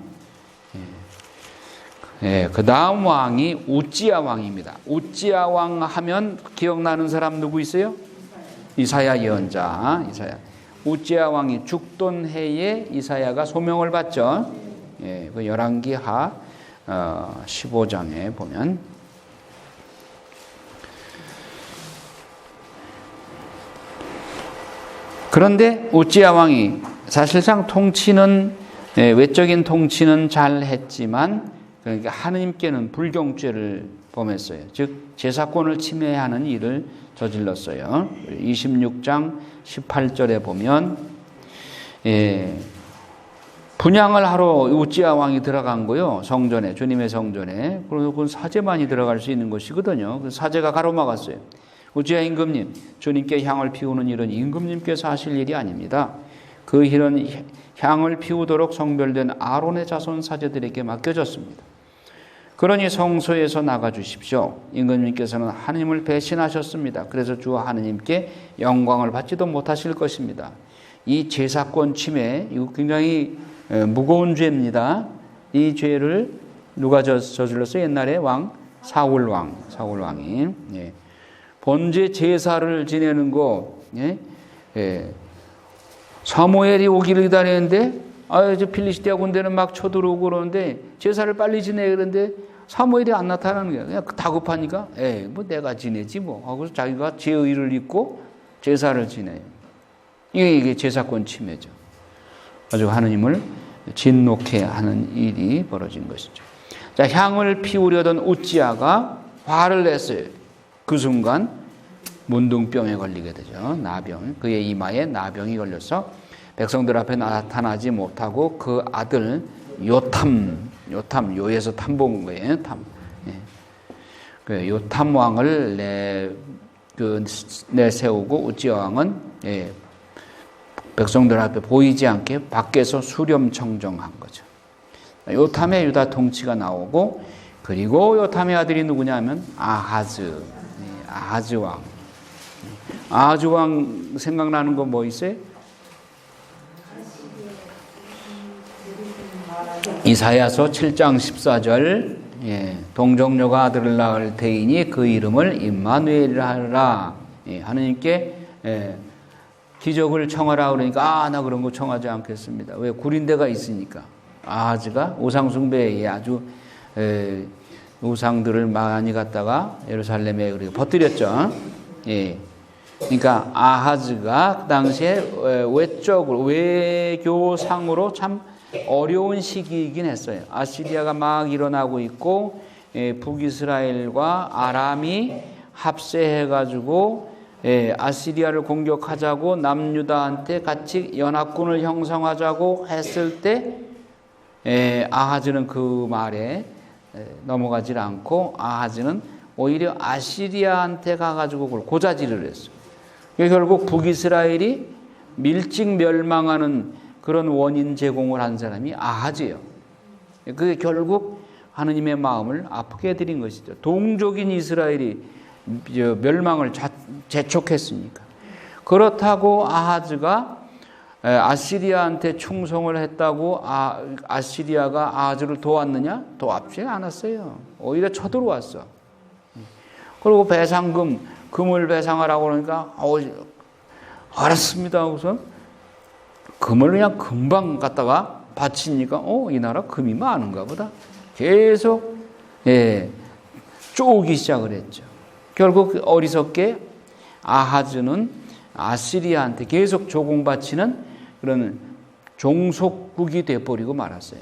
그 다음 왕이 우찌야 왕입니다. 우찌야 왕 하면 기억나는 사람 누구 있어요? 이사야 예언자. 이사야. 우찌야 왕이 죽던 해에 이사야가 소명을 받죠. 그 열왕기하 15장에 보면 그런데 우찌야 왕이 사실상 통치는 외적인 통치는 잘 했지만 그러니까 하느님께는 불경죄를 범했어요. 즉 제사권을 침해하는 일을 저질렀어요. 26장 18절에 보면 분향을 하러 우찌야 왕이 들어간 거요. 성전에, 주님의 성전에. 그리고 그건 사제만이 들어갈 수 있는 것이거든요. 그래서 사제가 가로막았어요. 우찌야 임금님, 주님께 향을 피우는 일은 임금님께서 하실 일이 아닙니다. 그 일은 향을 피우도록 성별된 아론의 자손 사제들에게 맡겨졌습니다. 그러니 성소에서 나가 주십시오. 임금님께서는 하나님을 배신하셨습니다. 그래서 주 하느님께 영광을 받지도 못하실 것입니다. 이 제사권 침해, 이거 굉장히 무거운 죄입니다. 이 죄를 누가 저질렀어요? 옛날에 사울 왕이. 번제 제사를 지내는 거, 사무엘이 오기를 기다리는데, 저 필리스티아 군대는 막 쳐들어오고 그러는데, 제사를 빨리 지내야 그러는데, 사무엘이 안 나타나는 거야. 그냥 다급하니까, 뭐 내가 지내지 뭐. 하고서 자기가 제의를 입고 제사를 지내요. 이게 제사권 침해죠. 아주 하느님을 진노케 하는 일이 벌어진 것이죠. 자, 향을 피우려던 우찌야가 화를 냈어요. 그 순간 문둥병에 걸리게 되죠. 나병. 그의 이마에 나병이 걸려서 백성들 앞에 나타나지 못하고 그 아들 요탐, 요에서 탐 본 거예요. 탐. 그 요탐 왕을 내세우고 우지야 왕은 백성들 앞에 보이지 않게 밖에서 수렴청정한 거죠. 요탐의 유다 통치가 나오고, 그리고 요탐의 아들이 누구냐면 아하즈 왕. 아하즈 왕 생각나는 거 뭐 있어요? 이사야서 7장 14절, 동정녀가 아들을 낳을 테이니 그 이름을 임마누엘이라 하라. 하느님께 기적을 청하라 그러니까 나 그런 거 청하지 않겠습니다. 왜? 구린대가 있으니까. 아하즈가 우상숭배에 아주 우상들을 많이 갖다가 예루살렘에 그렇게 퍼뜨렸죠. 그러니까 아하즈가 그 당시에 외적으로 외교상으로 참 어려운 시기이긴 했어요. 아시리아가 막 일어나고 있고 북이스라엘과 아람이 합세해가지고 아시리아를 공격하자고 남유다한테 같이 연합군을 형성하자고 했을 때 아하즈는 그 말에 넘어가질 않고 아하즈는 오히려 아시리아한테 가가지고 그걸 고자질을 했어요. 결국 북이스라엘이 밀직 멸망하는 그런 원인 제공을 한 사람이 아하즈예요. 그게 결국 하느님의 마음을 아프게 해드린 것이죠. 동족인 이스라엘이 멸망을 재촉했으니까. 그렇다고 아하즈가 아시리아한테 충성을 했다고 아시리아가 아하즈를 도왔느냐? 도와주지 않았어요. 오히려 쳐들어왔어. 그리고 배상금, 금을 배상하라고 그러니까 알았습니다. 우선 금을 그냥 금방 갖다가 바치니까 이 나라 금이 많은가 보다. 계속 쪼기 시작을 했죠. 결국 어리석게 아하즈는 아시리아한테 계속 조공바치는 그런 종속국이 돼버리고 말았어요.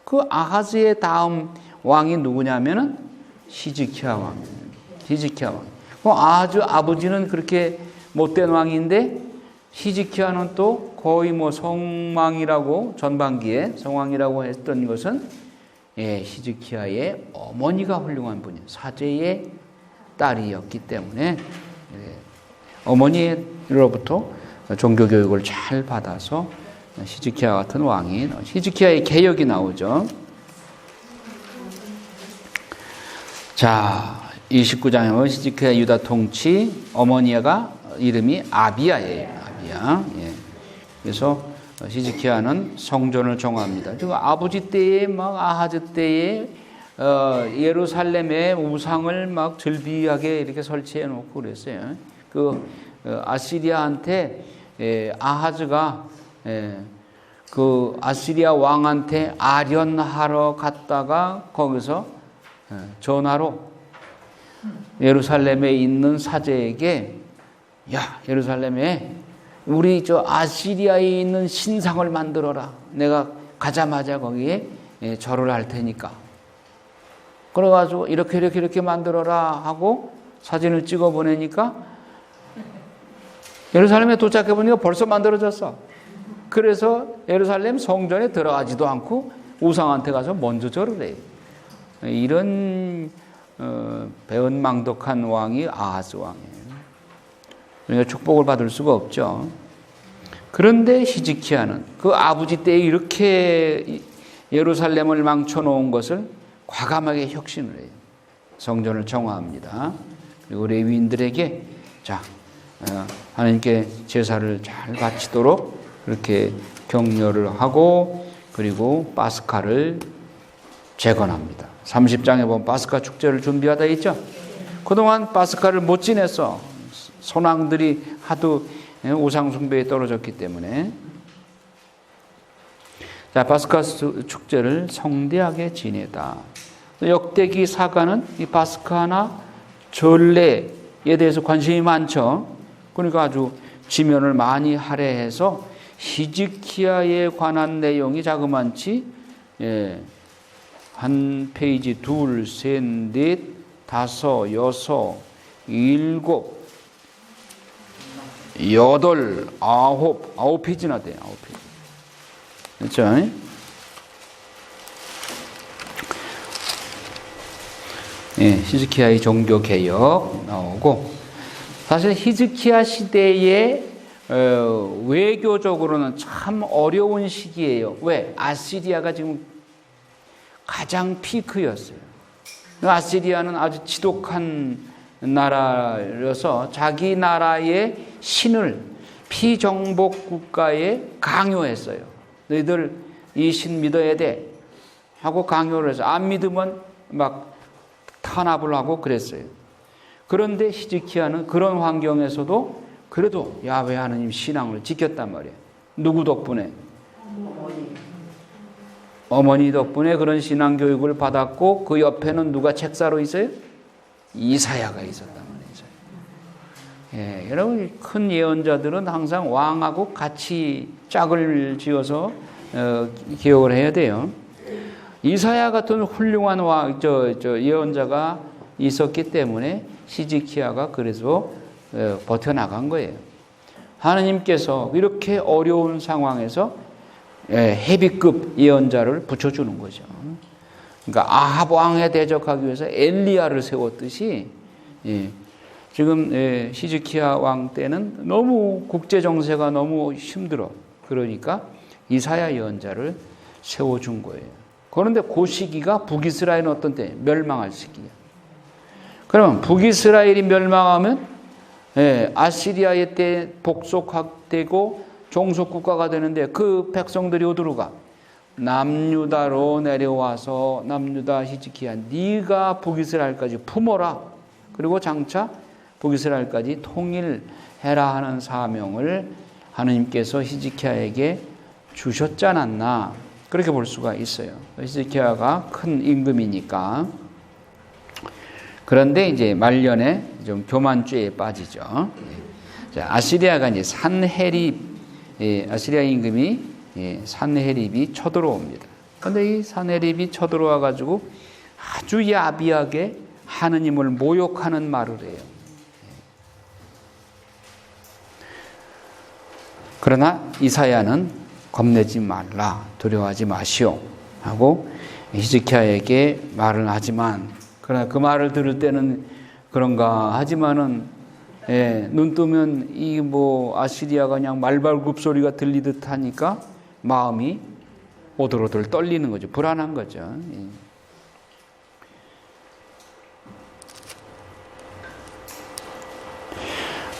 그 아하즈의 다음 왕이 누구냐면은 히즈키야 왕입니다. 히즈키야 왕. 그 아하즈 아버지는 그렇게 못된 왕인데 히즈키야는 또 거의 성왕이라고 전반기에 성왕이라고 했던 것은 히즈키야의 어머니가 훌륭한 분이에요. 사제의 딸이었기 때문에 어머니로부터 종교 교육을 잘 받아서 히즈키야 같은 왕이 히즈키야의 개혁이 나오죠. 자, 29장에 보면 히즈키야 유다 통치 어머니가 이름이 아비야예요. 아비야. 그래서 히즈키야는 성전을 정합니다. 그 아버지 때에 아하즈 때에 예루살렘에 우상을 즐비하게 이렇게 설치해 놓고 그랬어요. 그 아시리아한테 아하즈가 그 아시리아 왕한테 아련하러 갔다가 거기서 전화로 예루살렘에 있는 사제에게 야, 예루살렘에 우리 아시리아에 있는 신상을 만들어라. 내가 가자마자 거기에 절을 할 테니까. 그래가지고 이렇게 만들어라 하고 사진을 찍어 보내니까 예루살렘에 도착해 보니까 벌써 만들어졌어. 그래서 예루살렘 성전에 들어가지도 않고 우상한테 가서 먼저 절을 해요. 이런 배은망덕한 왕이 아하즈 왕이에요. 그러니까 축복을 받을 수가 없죠. 그런데 히즈키야는 그 아버지 때에 이렇게 예루살렘을 망쳐놓은 것을 과감하게 혁신을 해요. 성전을 정화합니다. 그리고 레위인들에게 하나님께 제사를 잘 바치도록 그렇게 격려를 하고 그리고 파스카를 재건합니다. 30장에 보면 파스카 축제를 준비하다 있죠. 그동안 파스카를 못 지냈어. 선왕들이 하도 우상 숭배에 떨어졌기 때문에. 자, 파스카 축제를 성대하게 지내다. 역대기 사가는 이 파스카나 전례에 대해서 관심이 많죠. 그러니까 아주 지면을 많이 할애해서 히즈키야에 관한 내용이 자그만치 한 페이지, 둘, 셋, 넷, 다섯, 여섯, 일곱, 여덟, 아홉 페이지나 돼요. 9페이지. 그렇죠? 히즈키야의 종교 개혁 나오고, 사실 히즈키야 시대에 외교적으로는 참 어려운 시기예요. 왜? 아시리아가 지금 가장 피크였어요. 아시리아는 아주 지독한 나라여서 자기 나라의 신을 피정복 국가에 강요했어요. 너희들 이 신 믿어야 돼 하고 강요를 해서 안 믿으면 막 탄압을 하고 그랬어요. 그런데 히즈키야는 그런 환경에서도 그래도 야훼 하나님 신앙을 지켰단 말이에요. 누구 덕분에? 어머니 덕분에 그런 신앙 교육을 받았고, 그 옆에는 누가 책사로 있어요? 이사야가 있었단 말이죠. 여러분, 큰 예언자들은 항상 왕하고 같이 짝을 지어서 기억을 해야 돼요. 이사야 같은 훌륭한 예언자가 있었기 때문에 히즈키야가 그래서 버텨나간 거예요. 하나님께서 이렇게 어려운 상황에서 헤비급 예언자를 붙여주는 거죠. 그러니까 아합 왕에 대적하기 위해서 엘리야를 세웠듯이, 지금 히즈키야 왕 때는 너무 국제 정세가 너무 힘들어. 그러니까 이사야 예언자를 세워준 거예요. 그런데 그 시기가 북이스라엘은 어떤 때? 멸망할 시기야. 그러면 북이스라엘이 멸망하면 아시리아의 때 복속되고 종속국가가 되는데, 그 백성들이 어디로 가? 남유다로 내려와서 남유다 히즈키야, 네가 북이스라엘까지 품어라. 그리고 장차 북이스라엘까지 통일해라 하는 사명을 하느님께서 히즈키야에게 주셨지 않았나, 그렇게 볼 수가 있어요. 히즈키야가 큰 임금이니까. 그런데 이제 말년에 좀 교만죄에 빠지죠. 아시리아가 이제 아시리아 임금이 산헤립이 쳐들어옵니다. 그런데 이 산헤립이 쳐들어와 가지고 아주 야비하게 하느님을 모욕하는 말을 해요. 그러나 이사야는 겁내지 말라, 두려워하지 마시오 하고 히즈키야에게 말을 하지만, 그러나 그 말을 들을 때는 그런가 하지만은, 눈 뜨면 이 아시리아가 그냥 말발굽 소리가 들리듯 하니까 마음이 오들오들 떨리는 거죠. 불안한 거죠.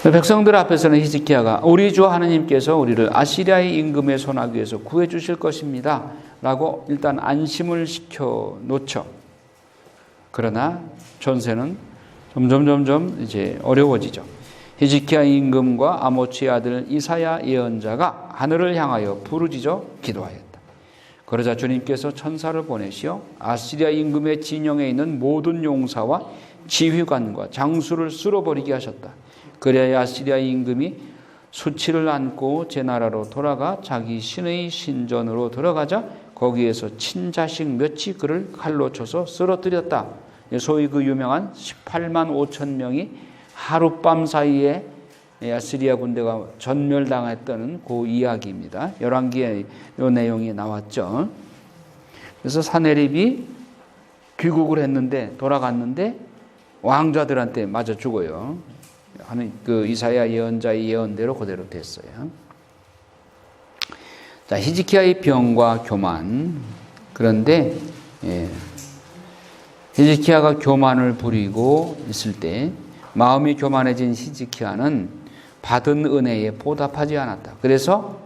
백성들 앞에서는 히즈키야가 우리 주 하느님께서 우리를 아시리아의 임금의 손아귀에서 구해 주실 것입니다 라고 일단 안심을 시켜 놓죠. 그러나 전세는 점점 이제 어려워지죠. 히즈키야 임금과 아모츠의 아들 이사야 예언자가 하늘을 향하여 부르짖어 기도하였다. 그러자 주님께서 천사를 보내시어 아시리아 임금의 진영에 있는 모든 용사와 지휘관과 장수를 쓸어버리게 하셨다. 그래야 아시리아 임금이 수치를 안고 제 나라로 돌아가 자기 신의 신전으로 들어가자 거기에서 친자식 몇이 그를 칼로 쳐서 쓰러뜨렸다. 소위 그 유명한 18만 5천 명이 하룻밤 사이에 아시리아 군대가 전멸당했다는 그 이야기입니다. 열왕기에 이 내용이 나왔죠. 그래서 산헤립이 귀국을 했는데, 돌아갔는데 왕자들한테 맞아 죽어요. 하는 그 이사야 예언자의 예언대로 그대로 됐어요. 자, 히즈키야의 병과 교만. 그런데 히즈키야가 교만을 부리고 있을 때 마음이 교만해진 히즈키야는 받은 은혜에 보답하지 않았다. 그래서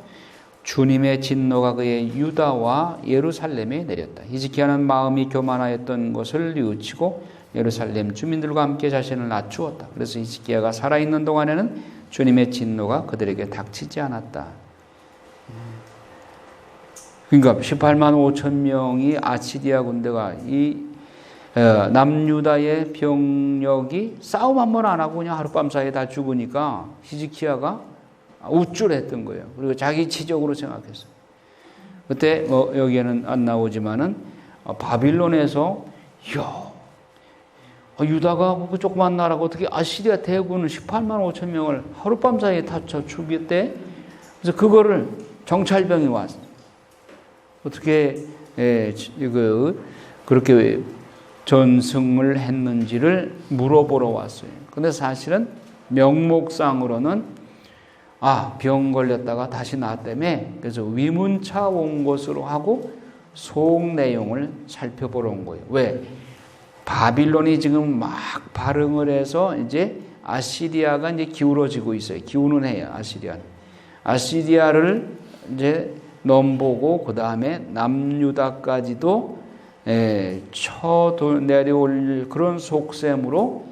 주님의 진노가 그의 유다와 예루살렘에 내렸다. 히즈키야는 마음이 교만하였던 것을 뉘우치고 예루살렘 주민들과 함께 자신을 낮추었다. 그래서 히즈키야가 살아있는 동안에는 주님의 진노가 그들에게 닥치지 않았다. 그러니까 18만 5천 명이 아시리아 군대가 이 남유다의 병력이 싸움 한 번 안 하고 그냥 하룻밤 사이에 다 죽으니까 히즈키야가 우쭐했던 거예요. 그리고 자기 치적으로 생각했어요. 그때 여기에는 안 나오지만은 바빌론에서 유다가 그 조그만 나라가 어떻게 아시리아 대군을 18만 5천 명을 하룻밤 사이에 다 죽였대? 그래서 그거를 정찰병이 왔어. 어떻게 그렇게 전승을 했는지를 물어보러 왔어요. 근데 사실은 명목상으로는 병 걸렸다가 다시 나았다며, 그래서 위문차 온 것으로 하고 속 내용을 살펴보러 온 거예요. 왜? 바빌론이 지금 막 발흥을 해서 이제 아시리아가 이제 기울어지고 있어요. 기우는 해요, 아시리아는. 아시리아를 이제 넘보고 그 다음에 남유다까지도 쳐 내려올 그런 속셈으로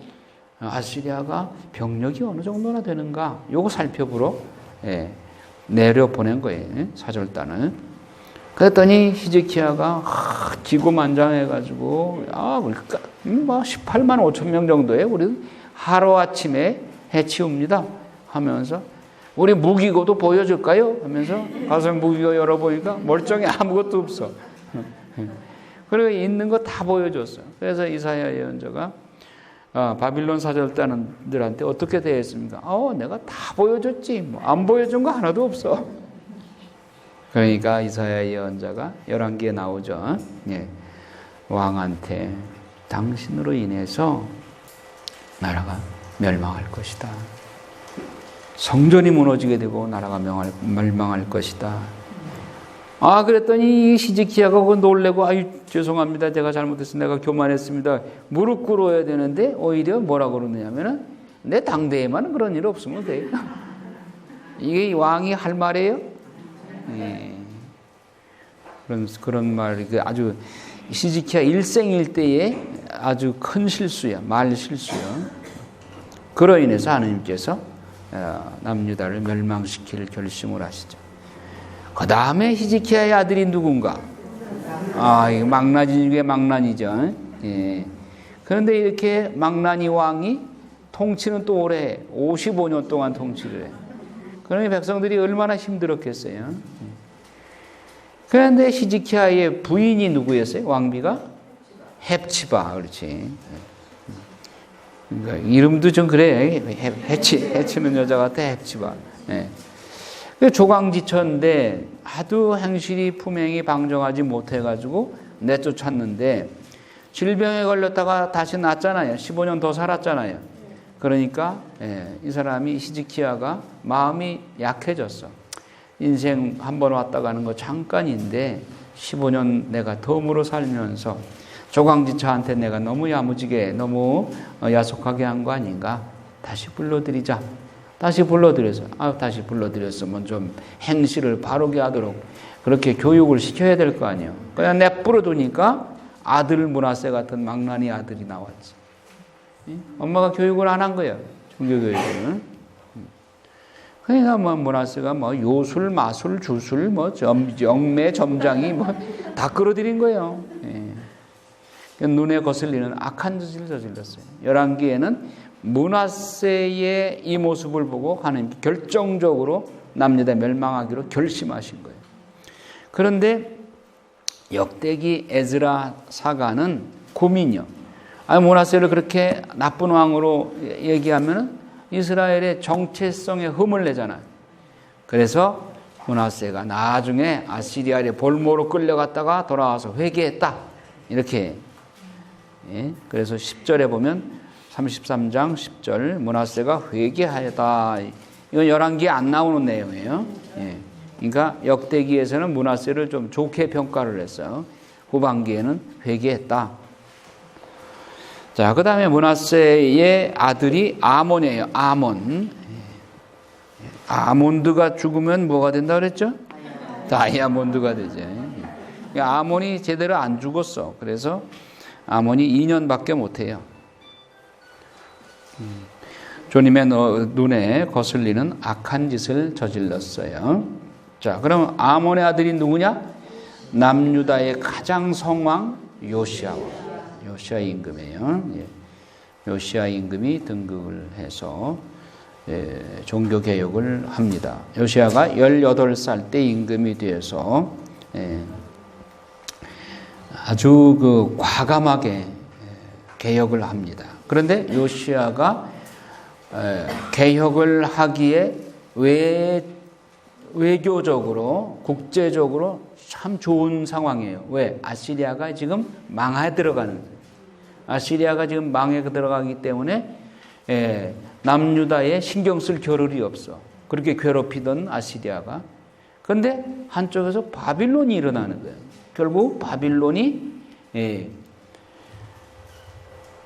아시리아가 병력이 어느 정도나 되는가, 요거 살펴보러 내려보낸 거예요, 사절단을. 그랬더니 히즈키야가 기고만장해가지고 그러니까 뭐 18만 5천 명 정도에 우리 하루아침에 해치웁니다 하면서, 우리 무기고도 보여줄까요? 하면서 가서 무기고 열어보니까 멀쩡히 아무것도 없어. 그리고 있는 거 다 보여줬어요. 그래서 이사야 예언자가 바빌론 사절단들한테 어떻게 대했습니까? 내가 다 보여줬지, 뭐 안 보여준 거 하나도 없어. 그러니까 이사야 예언자가 11기에 나오죠. 왕한테 당신으로 인해서 나라가 멸망할 것이다. 성전이 무너지게 되고 나라가 멸망할 것이다. 그랬더니 히즈키야가 그거 놀래고 죄송합니다. 제가 잘못했습니다. 내가 교만했습니다. 무릎 꿇어야 되는데 오히려 뭐라고 그러느냐면은 내 당대에만 그런 일 없으면 돼요. 이게 왕이 할 말이에요? 그런 말, 아주 히즈키야 일생일대의 아주 큰 실수야. 말 실수야. 그로 인해서 하나님께서 남유다를 멸망시킬 결심을 하시죠. 그 다음에 히즈키야의 아들이 누군가? 이거 망나니 중에 망나니죠. 그런데 이렇게 망나니 왕이 통치는 또 오래 해. 55년 동안 통치를 해. 그러니 백성들이 얼마나 힘들었겠어요. 그런데 히즈키야의 부인이 누구였어요? 왕비가? 헵치바. 그렇지. 그러니까 이름도 좀 그래. 해치는 여자 같아, 헵치바. 조강지처인데 하도 행실이 품행이 방정하지 못해가지고 내쫓았는데 질병에 걸렸다가 다시 낫잖아요. 15년 더 살았잖아요. 그러니까 이 사람이 히즈키야가 마음이 약해졌어. 인생 한 번 왔다 가는 거 잠깐인데 15년 내가 덤으로 살면서 조강지처한테 내가 너무 야무지게 너무 야속하게 한 거 아닌가. 다시 불러드리자. 다시 불러드렸으면 좀 행실을 바르게 하도록 그렇게 교육을 시켜야 될 거 아니에요. 그냥 내버려두니까 아들 므낫세 같은 망나니 아들이 나왔지. 엄마가 교육을 안 한 거야. 종교교육을. 그러니까 므낫세가 요술, 마술, 주술, 영매, 점장이 다 끌어들인 거예요. 눈에 거슬리는 악한 짓을 저질렀어요. 11기에는 므낫세의 이 모습을 보고 하나님께 결정적으로 남유다 멸망하기로 결심하신 거예요. 그런데 역대기 에즈라 사가는 고민이요. 므낫세를 그렇게 나쁜 왕으로 얘기하면 이스라엘의 정체성에 흠을 내잖아요. 그래서 므낫세가 나중에 아시리아의 볼모로 끌려갔다가 돌아와서 회개했다. 이렇게. 그래서 10절에 보면 33장 10절 므낫세가 회개하였다. 이건 11기에 안 나오는 내용이에요. 그러니까 역대기에서는 므낫세를 좀 좋게 평가를 했어요. 후반기에는 회개했다. 자, 그 다음에 므낫세의 아들이 아몬이에요. 아몬드가 죽으면 뭐가 된다 그랬죠? 다이아몬드가 되죠. 아몬이 제대로 안 죽었어. 그래서 아몬이 2년밖에 못해요. 주님의 눈에 거슬리는 악한 짓을 저질렀어요. 자, 그럼 아몬의 아들이 누구냐? 남유다의 가장 성왕 요시아 임금이에요. 요시아 임금이 등극을 해서 종교개혁을 합니다. 요시아가 18살 때 임금이 되어서 아주 과감하게 개혁을 합니다. 그런데 요시아가 개혁을 하기에 외교적으로 국제적으로 참 좋은 상황이에요. 왜? 아시리아가 지금 망해 들어가는 거예요. 아시리아가 지금 망에 들어가기 때문에 남유다에 신경 쓸 겨를이 없어. 그렇게 괴롭히던 아시리아가. 그런데 한쪽에서 바빌론이 일어나는 거예요. 결국 바빌론이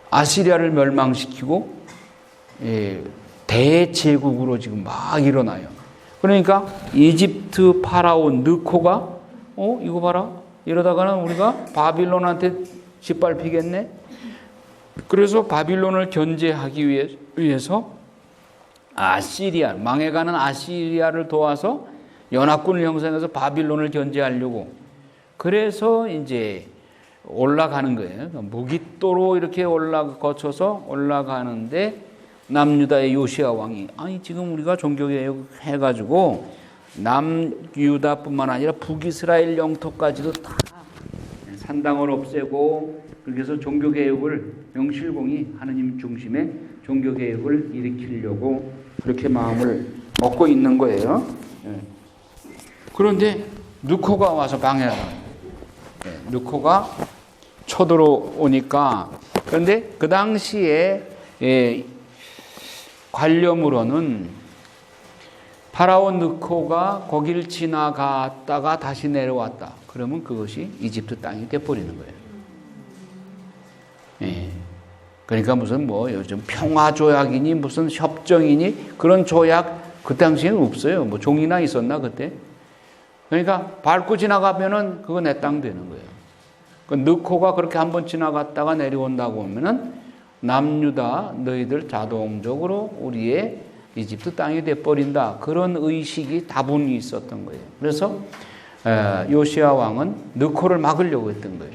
아시리아를 멸망시키고 대제국으로 지금 막 일어나요. 그러니까 이집트 파라온 느코가 이거 봐라. 이러다가는 우리가 바빌론한테 짓밟히겠네. 그래서 바빌론을 견제하기 위해서 아시리아, 망해가는 아시리아를 도와서 연합군을 형성해서 바빌론을 견제하려고. 그래서 이제 올라가는 거예요. 무깃도로 이렇게 거쳐서 올라가는데 남유다의 요시야 왕이 지금 우리가 종교개혁 해가지고 남유다뿐만 아니라 북이스라엘 영토까지도 다 산당을 없애고 그렇게 해서 종교개혁을 명실공히 하느님 중심의 종교개혁을 일으키려고 그렇게 마음을 먹고 있는 거예요. 그런데 느코가 와서 방해를 합니다. 느코가 쳐들어오니까 그런데 그 당시에 관념으로는 파라온 느코가 거기를 지나갔다가 다시 내려왔다. 그러면 그것이 이집트 땅이 돼버리는 거예요. 그러니까 무슨 요즘 평화조약이니 무슨 협정이니 그런 조약 그 당시에는 없어요. 종이나 있었나 그때? 그러니까 밟고 지나가면은 그거 내 땅 되는 거예요. 그 느코가 그렇게 한번 지나갔다가 내려온다고 하면은 남유다 너희들 자동적으로 우리의 이집트 땅이 돼버린다. 그런 의식이 다분히 있었던 거예요. 그래서 요시야 왕은 느코를 막으려고 했던 거예요.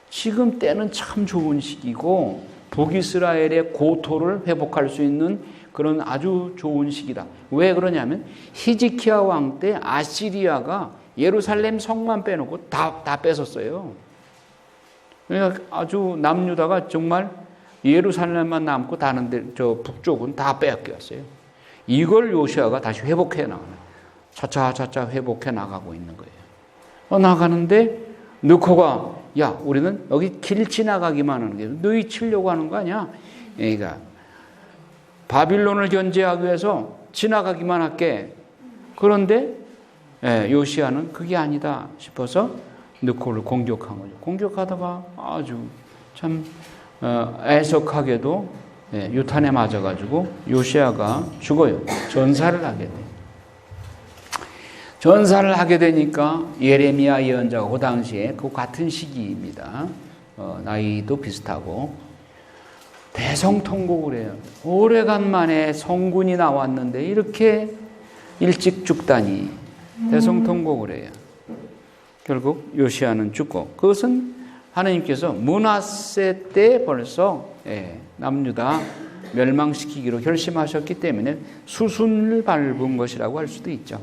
지금 때는 참 좋은 시기고 북이스라엘의 고토를 회복할 수 있는 그런 아주 좋은 시기다. 왜 그러냐면 히지키야 왕 때 아시리아가 예루살렘 성만 빼놓고 다 뺏었어요. 그러니까 아주 남유다가 정말 예루살렘만 남고 다른데 저 북쪽은 다 빼앗겼어요. 이걸 요시아가 다시 회복해 나가요. 차차 회복해 나가고 있는 거예요. 나가는데 느코가 우리는 여기 길 지나가기만 하는 게 너희 치려고 하는 거 아니야? 그러니까 바빌론을 견제하기 위해서 지나가기만 할게. 그런데 요시아는 그게 아니다 싶어서 느코를 공격한 거죠. 공격하다가 아주 참 애석하게도 유탄에 맞아가지고 요시아가 죽어요. 전사를 하게 돼요. 전사를 하게 되니까 예레미야 예언자가 그 당시에 그 같은 시기입니다. 나이도 비슷하고 대성통곡을 해요. 오래간만에 성군이 나왔는데 이렇게 일찍 죽다니 대성통곡을 해요. 결국 요시아는 죽고 그것은 하나님께서 므낫세 때 벌써 남유다 멸망시키기로 결심하셨기 때문에 수순을 밟은 것이라고 할 수도 있죠.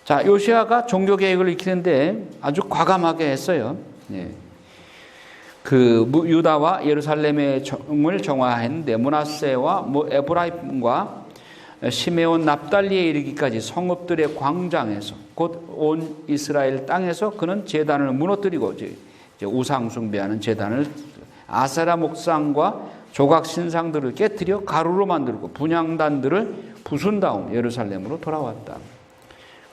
자, 요시아가 종교개혁을 익히는데 아주 과감하게 했어요. 그 유다와 예루살렘의 정을 정화했는데 므낫세와 에브라임과 시메온 납달리에 이르기까지 성읍들의 광장에서 곧 온 이스라엘 땅에서 그는 제단을 무너뜨리고 이제 우상 숭배하는 제단을 아세라 목상과 조각 신상들을 깨뜨려 가루로 만들고 분향단들을 부순 다음 예루살렘으로 돌아왔다.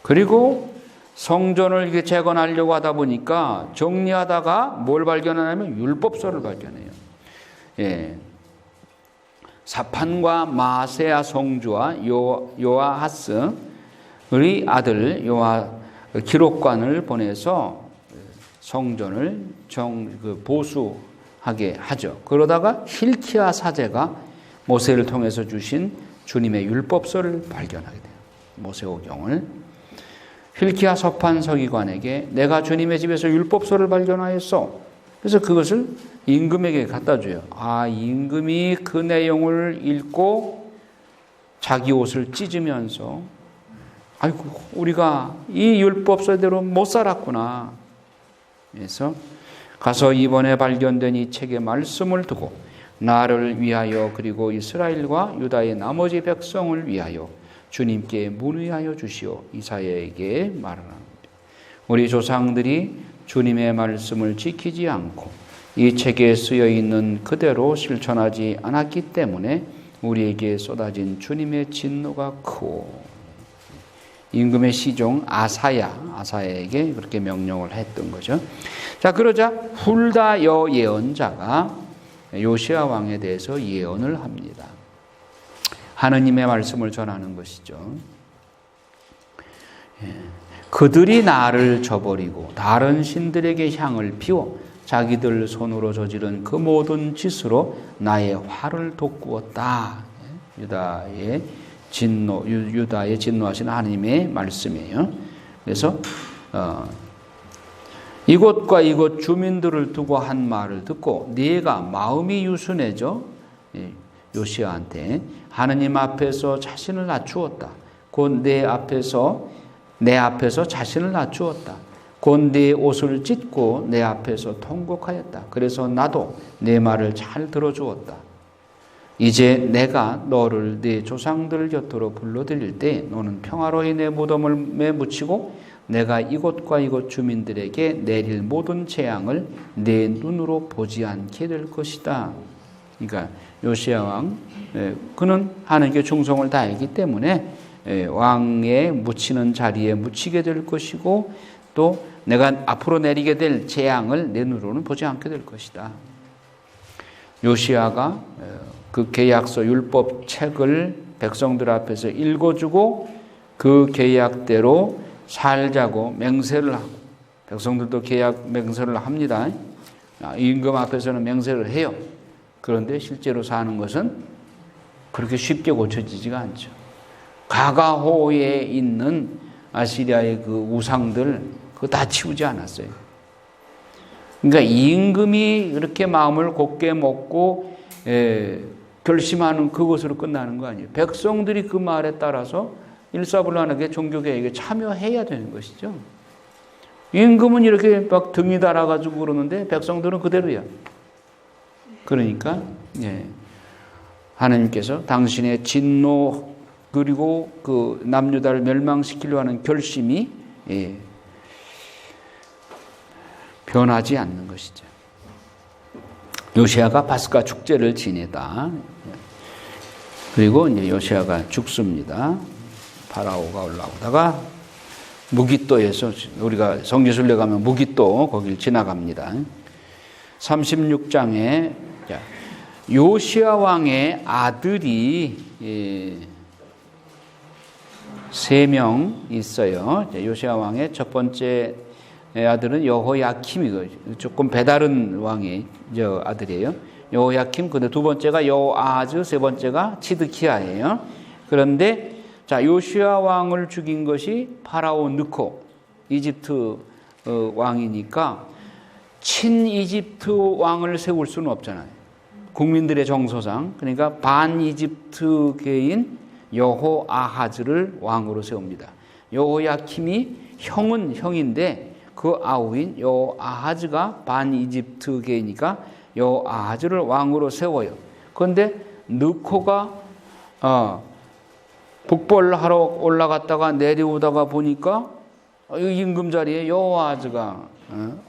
그리고 성전을 이렇게 재건하려고 하다 보니까 정리하다가 뭘 발견하냐면 율법서를 발견해요. 사판과 마세야 성주와 요아하스의 아들 기록관을 보내서 성전을 보수하게 하죠. 그러다가 힐키야 사제가 모세를 통해서 주신 주님의 율법서를 발견하게 돼요. 모세오경을. 힐키야 서판 서기관에게 내가 주님의 집에서 율법서를 발견하였어. 그래서 그것을 임금에게 갖다 줘요. 임금이 그 내용을 읽고 자기 옷을 찢으면서 아이고 우리가 이 율법서대로 못 살았구나. 그래서 가서 이번에 발견된 이 책의 말씀을 두고 나를 위하여 그리고 이스라엘과 유다의 나머지 백성을 위하여 주님께 문의하여 주시오. 이사야에게 말하라. 우리 조상들이 주님의 말씀을 지키지 않고 이 책에 쓰여 있는 그대로 실천하지 않았기 때문에 우리에게 쏟아진 주님의 진노가 크고, 임금의 시종 아사야에게 그렇게 명령을 했던 거죠. 자, 그러자 훌다 예언자가 요시야 왕에 대해서 예언을 합니다. 하느님의 말씀을 전하는 것이죠. 그들이 나를 저버리고 다른 신들에게 향을 피워 자기들 손으로 저지른 그 모든 짓으로 나의 화를 돋구었다. 유다의 진노하신 하나님의 말씀이에요. 그래서 이곳과 이곳 주민들을 두고 한 말을 듣고 네가 마음이 유순해져 요시야한테 하느님 앞에서 자신을 낮추었다. 곧 내 앞에서 자신을 낮추었다. 곧 네 옷을 찢고 내 앞에서 통곡하였다. 그래서 나도 네 말을 잘 들어주었다. 이제 내가 너를 네 조상들 곁으로 불러들일 때 너는 평화로이 내 무덤에 묻히고 내가 이곳과 이곳 주민들에게 내릴 모든 재앙을 내 눈으로 보지 않게 될 것이다. 그러니까 요시야 왕, 그는 하나님께 충성을 다했기 때문에 왕에 묻히는 자리에 묻히게 될 것이고 또 내가 앞으로 내리게 될 재앙을 내 눈으로는 보지 않게 될 것이다. 요시야가 그 계약서 율법 책을 백성들 앞에서 읽어주고 그 계약대로 살자고 맹세를 하고, 백성들도 계약 맹세를 합니다. 임금 앞에서는 맹세를 해요. 그런데 실제로 사는 것은 그렇게 쉽게 고쳐지지가 않죠. 가가호에 있는 아시리아의 그 우상들 그거 다 치우지 않았어요. 그러니까 임금이 이렇게 마음을 곧게 먹고 결심하는 그것으로 끝나는 거 아니에요. 백성들이 그 말에 따라서 일사불란하게 종교개혁에 참여해야 되는 것이죠. 임금은 이렇게 막 등이 달아가지고 그러는데 백성들은 그대로야. 그러니까 하나님께서 당신의 진노 그리고 그 남유다를 멸망시키려 하는 결심이 변하지 않는 것이죠. 요시야가 파스카 축제를 지내다. 그리고 이제 요시야가 죽습니다. 파라오가 올라오다가 무깃도에서, 우리가 성지순례 가면 무깃도 거길 지나갑니다. 36장에 요시야 왕의 아들이 3명 있어요. 요시야 왕의 첫 번째 아들은 여호야킴이고 조금 배다른 왕의 아들이에요. 여호야킴, 근데 두 번째가 여호아하즈, 세 번째가 치드키야예요. 그런데 자, 요시야 왕을 죽인 것이 파라오 느코, 이집트 왕이니까 친이집트 왕을 세울 수는 없잖아요. 국민들의 정서상. 그러니까 반이집트계인 여호아하즈를 왕으로 세웁니다. 여호야킴이 형은 형인데 그 아우인 여호아하즈가 반이집트계니까 여호아하즈를 왕으로 세워요. 그런데 느코가 북벌하러 올라갔다가 내려오다가 보니까 임금 자리에 여호아하즈가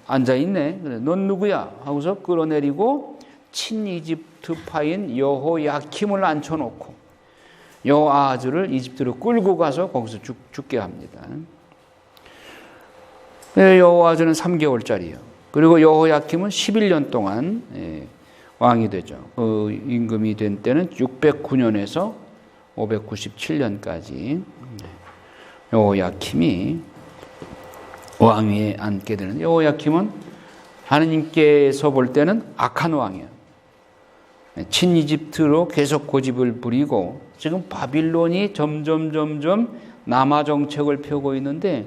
앉아있네. 그래, 넌 누구야? 하고서 끌어내리고 친이집트파인 여호야킴을 앉혀놓고 여호아하즈를 이집트로 끌고 가서 거기서 죽게 합니다. 여호아하즈는 3개월짜리예요. 그리고 여호야킴은 11년 동안 왕이 되죠. 그 임금이 된 때는 609년에서 597년까지 여호야킴이 왕위에 앉게 되는. 여호야킴은 하느님께서 볼 때는 악한 왕이에요. 친이집트로 계속 고집을 부리고 지금 바빌론이 점점 남하 정책을 펴고 있는데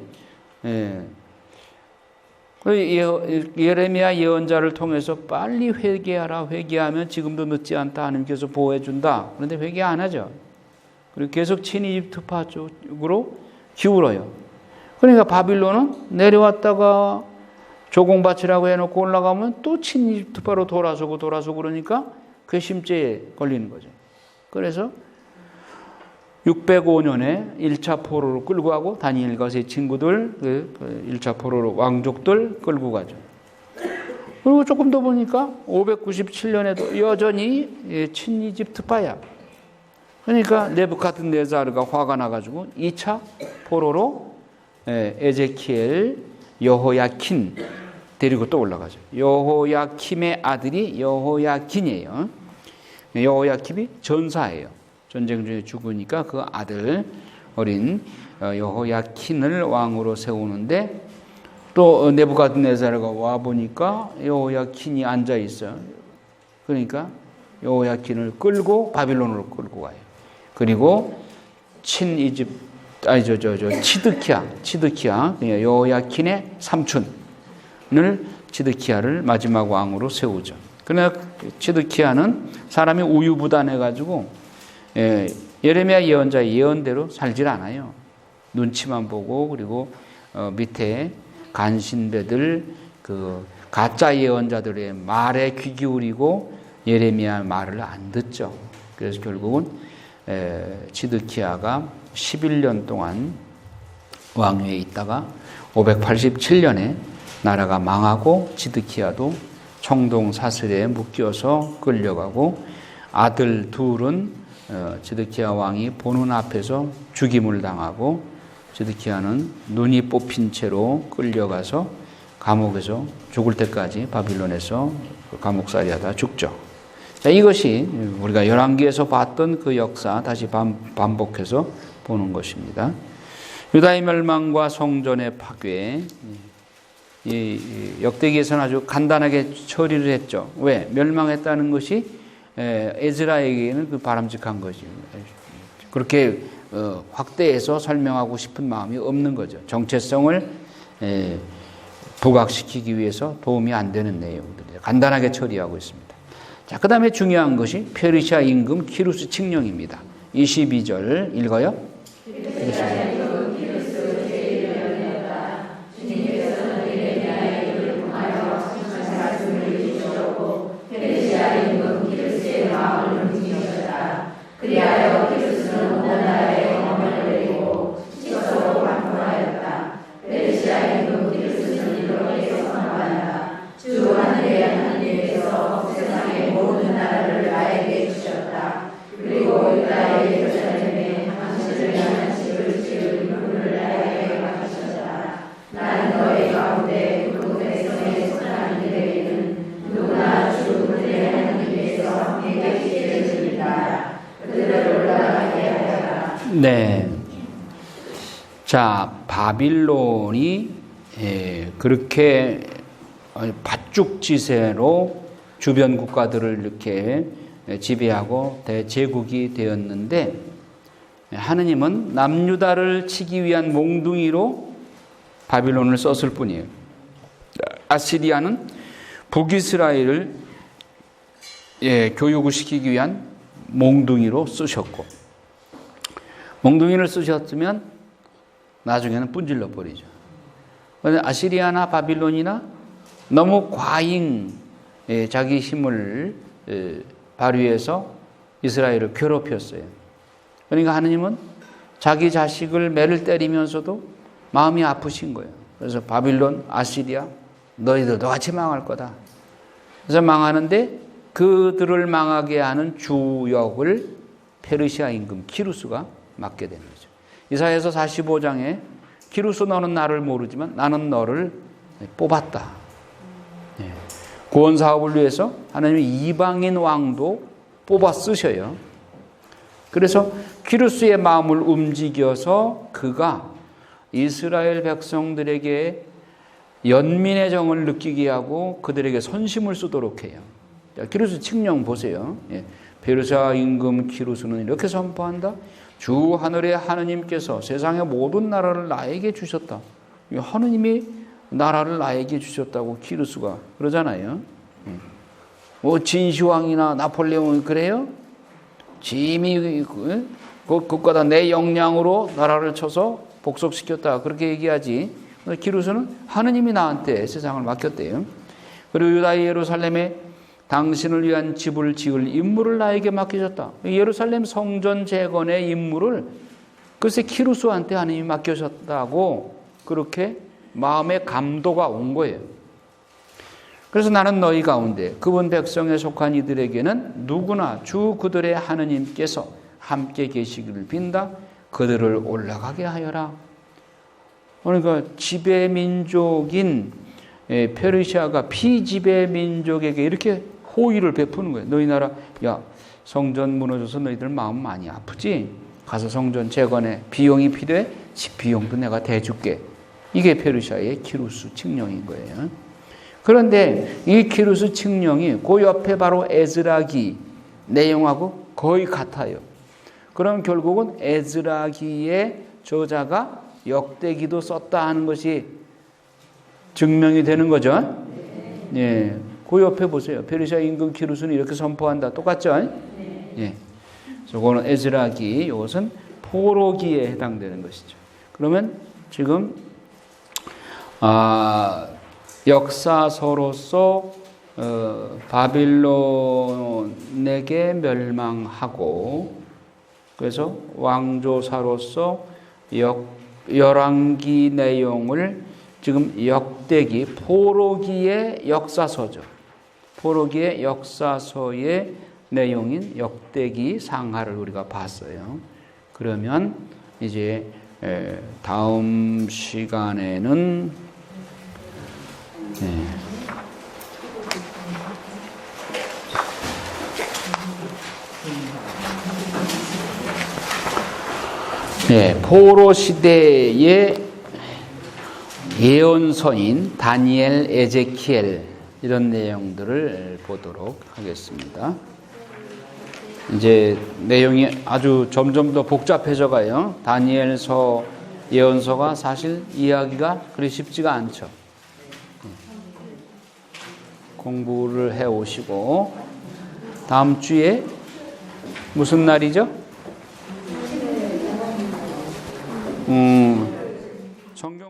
예레미야 예언자를 통해서 빨리 회개하라, 회개하면 지금도 늦지 않다, 하나님께서 보호해준다. 그런데 회개 안 하죠. 그리고 계속 친이집트파 쪽으로 기울어요. 그러니까 바빌론은 내려왔다가 조공바치라고 해놓고 올라가면 또 친이집트파로 돌아서고 그러니까 괘씸죄에 걸리는 거죠. 그래서 605년에 1차 포로로 끌고 가고 다니엘과 세 친구들 1차 포로로 왕족들 끌고 가죠. 그리고 조금 더 보니까 597년에도 여전히 친이집트파야. 그러니까 느부갓네살가 화가 나가지고 2차 포로로 에제키엘, 여호야킨 데리고 또 올라가죠. 여호야킴의 아들이 여호야긴이에요. 여호야킴이 전사예요. 전쟁 중에 죽으니까 그 아들 어린 여호야킨을 왕으로 세우는데 또 느부갓네살가 와 보니까 여호야킨이 앉아 있어요. 그러니까 여호야킨을 끌고 바빌론으로 끌고 가요. 그리고 치드키야 여호야킨의 삼촌을 치드키야를 마지막 왕으로 세우죠. 그러나 치드키야는 사람이 우유부단해가지고 예레미야 예언자의 예언대로 살질 않아요. 눈치만 보고 그리고 밑에 간신배들 그 가짜 예언자들의 말에 귀 기울이고 예레미야 말을 안 듣죠. 그래서 결국은 치드키야가 11년 동안 왕위에 있다가 587년에 나라가 망하고 치드키야도 청동 사슬에 묶여서 끌려가고 아들 둘은 치드키야 왕이 보는 앞에서 죽임을 당하고 치드키야는 눈이 뽑힌 채로 끌려가서 감옥에서 죽을 때까지 바빌론에서 감옥살이하다 죽죠. 자, 이것이 우리가 열왕기에서 봤던 그 역사 다시 반복해서 보는 것입니다. 유다의 멸망과 성전의 파괴, 이 역대기에서는 아주 간단하게 처리를 했죠. 왜? 멸망했다는 것이 에즈라에게는 그 바람직한 것이에요. 그렇게 확대해서 설명하고 싶은 마음이 없는 거죠. 정체성을 부각시키기 위해서 도움이 안 되는 내용들 간단하게 처리하고 있습니다. 자, 그 다음에 중요한 것이 페르시아 임금 키루스 칙령입니다. 22절 읽어요. 그리하여 키루스는 온 나라에 영험을 내리고 시적으로 반포하였다. 페르시아 임금 키루스는 이렇게 선언한다. 주 하늘의 하나님께서 세상의 모든 나라를 나에게 주셨다. 그리고 유다의 예루살렘에 당신을 향한 집을 지을 인물을 나에게 맡기셨다. 나는 너희 가운데 그 백성의 선한 이들에게는 누구나 주 그들의 하나님께서 내게 기회를 주리라. 네. 자, 바빌론이 그렇게 밭죽지세로 주변 국가들을 이렇게 지배하고 대제국이 되었는데 하느님은 남유다를 치기 위한 몽둥이로 바빌론을 썼을 뿐이에요. 아시리아는 북이스라엘을 교육을 시키기 위한 몽둥이로 쓰셨고 몽둥이를 쓰셨으면 나중에는 분질러 버리죠. 그런데 아시리아나 바빌론이나 너무 과잉 자기 힘을 발휘해서 이스라엘을 괴롭혔어요. 그러니까 하느님은 자기 자식을 매를 때리면서도 마음이 아프신 거예요. 그래서 바빌론, 아시리아 너희들도 같이 망할 거다. 그래서 망하는데 그들을 망하게 하는 주역을 페르시아 임금 키루스가 맡게 되는 거죠. 이사야서 45장에 키루스 너는 나를 모르지만 나는 너를 뽑았다. 구원 사업을 위해서 하나님이 이방인 왕도 뽑아 쓰셔요. 그래서 키루스의 마음을 움직여서 그가 이스라엘 백성들에게 연민의 정을 느끼게 하고 그들에게 선심을 쓰도록 해요. 키루스 칙령 보세요. 페르시아 임금 키루스는 이렇게 선포한다. 주 하늘의 하느님께서 세상의 모든 나라를 나에게 주셨다. 하느님이 나라를 나에게 주셨다고 키루스가 그러잖아요. 뭐 진시황이나 나폴레옹이 그래요? 짐이 그것과 다 내 역량으로 나라를 쳐서 복속시켰다. 그렇게 얘기하지. 키루스는 하느님이 나한테 세상을 맡겼대요. 그리고 유다 예루살렘에 당신을 위한 집을 지을 임무를 나에게 맡기셨다. 예루살렘 성전 재건의 임무를 글쎄 키루스한테 하나님이 맡기셨다고 그렇게 마음의 감도가 온 거예요. 그래서 나는 너희 가운데 그분 백성에 속한 이들에게는 누구나 주 그들의 하느님께서 함께 계시기를 빈다. 그들을 올라가게 하여라. 그러니까 지배민족인 페르시아가 피지배민족에게 이렇게 호의를 베푸는 거예요. 너희 나라, 야, 성전 무너져서 너희들 마음 많이 아프지? 가서 성전 재건에 비용이 필요해? 집비용도 내가 대줄게. 이게 페르시아의 키루스 칙령인 거예요. 그런데 이 키루스 칙령이 그 옆에 바로 에즈라기 내용하고 거의 같아요. 그럼 결국은 에즈라기의 저자가 역대기도 썼다 하는 것이 증명이 되는 거죠. 예, 그 옆에 보세요. 페르시아 임금 키루스는 이렇게 선포한다. 똑같죠? 예. 저거는 에즈라기, 이것은 포로기에 해당되는 것이죠. 그러면 지금 역사서로서 바빌론에게 멸망하고 그래서 왕조사로서 열왕기 내용을 지금 역대기 포로기의 역사서죠. 포로기의 역사서의 내용인 역대기 상하를 우리가 봤어요. 그러면 이제 다음 시간에는 포로 시대의 예언서인 다니엘, 에제키엘 이런 내용들을 보도록 하겠습니다. 이제 내용이 아주 점점 더 복잡해져 가요. 다니엘서, 예언서가 사실 이해하기가 그리 쉽지가 않죠. 공부를 해 오시고 다음 주에 무슨 날이죠?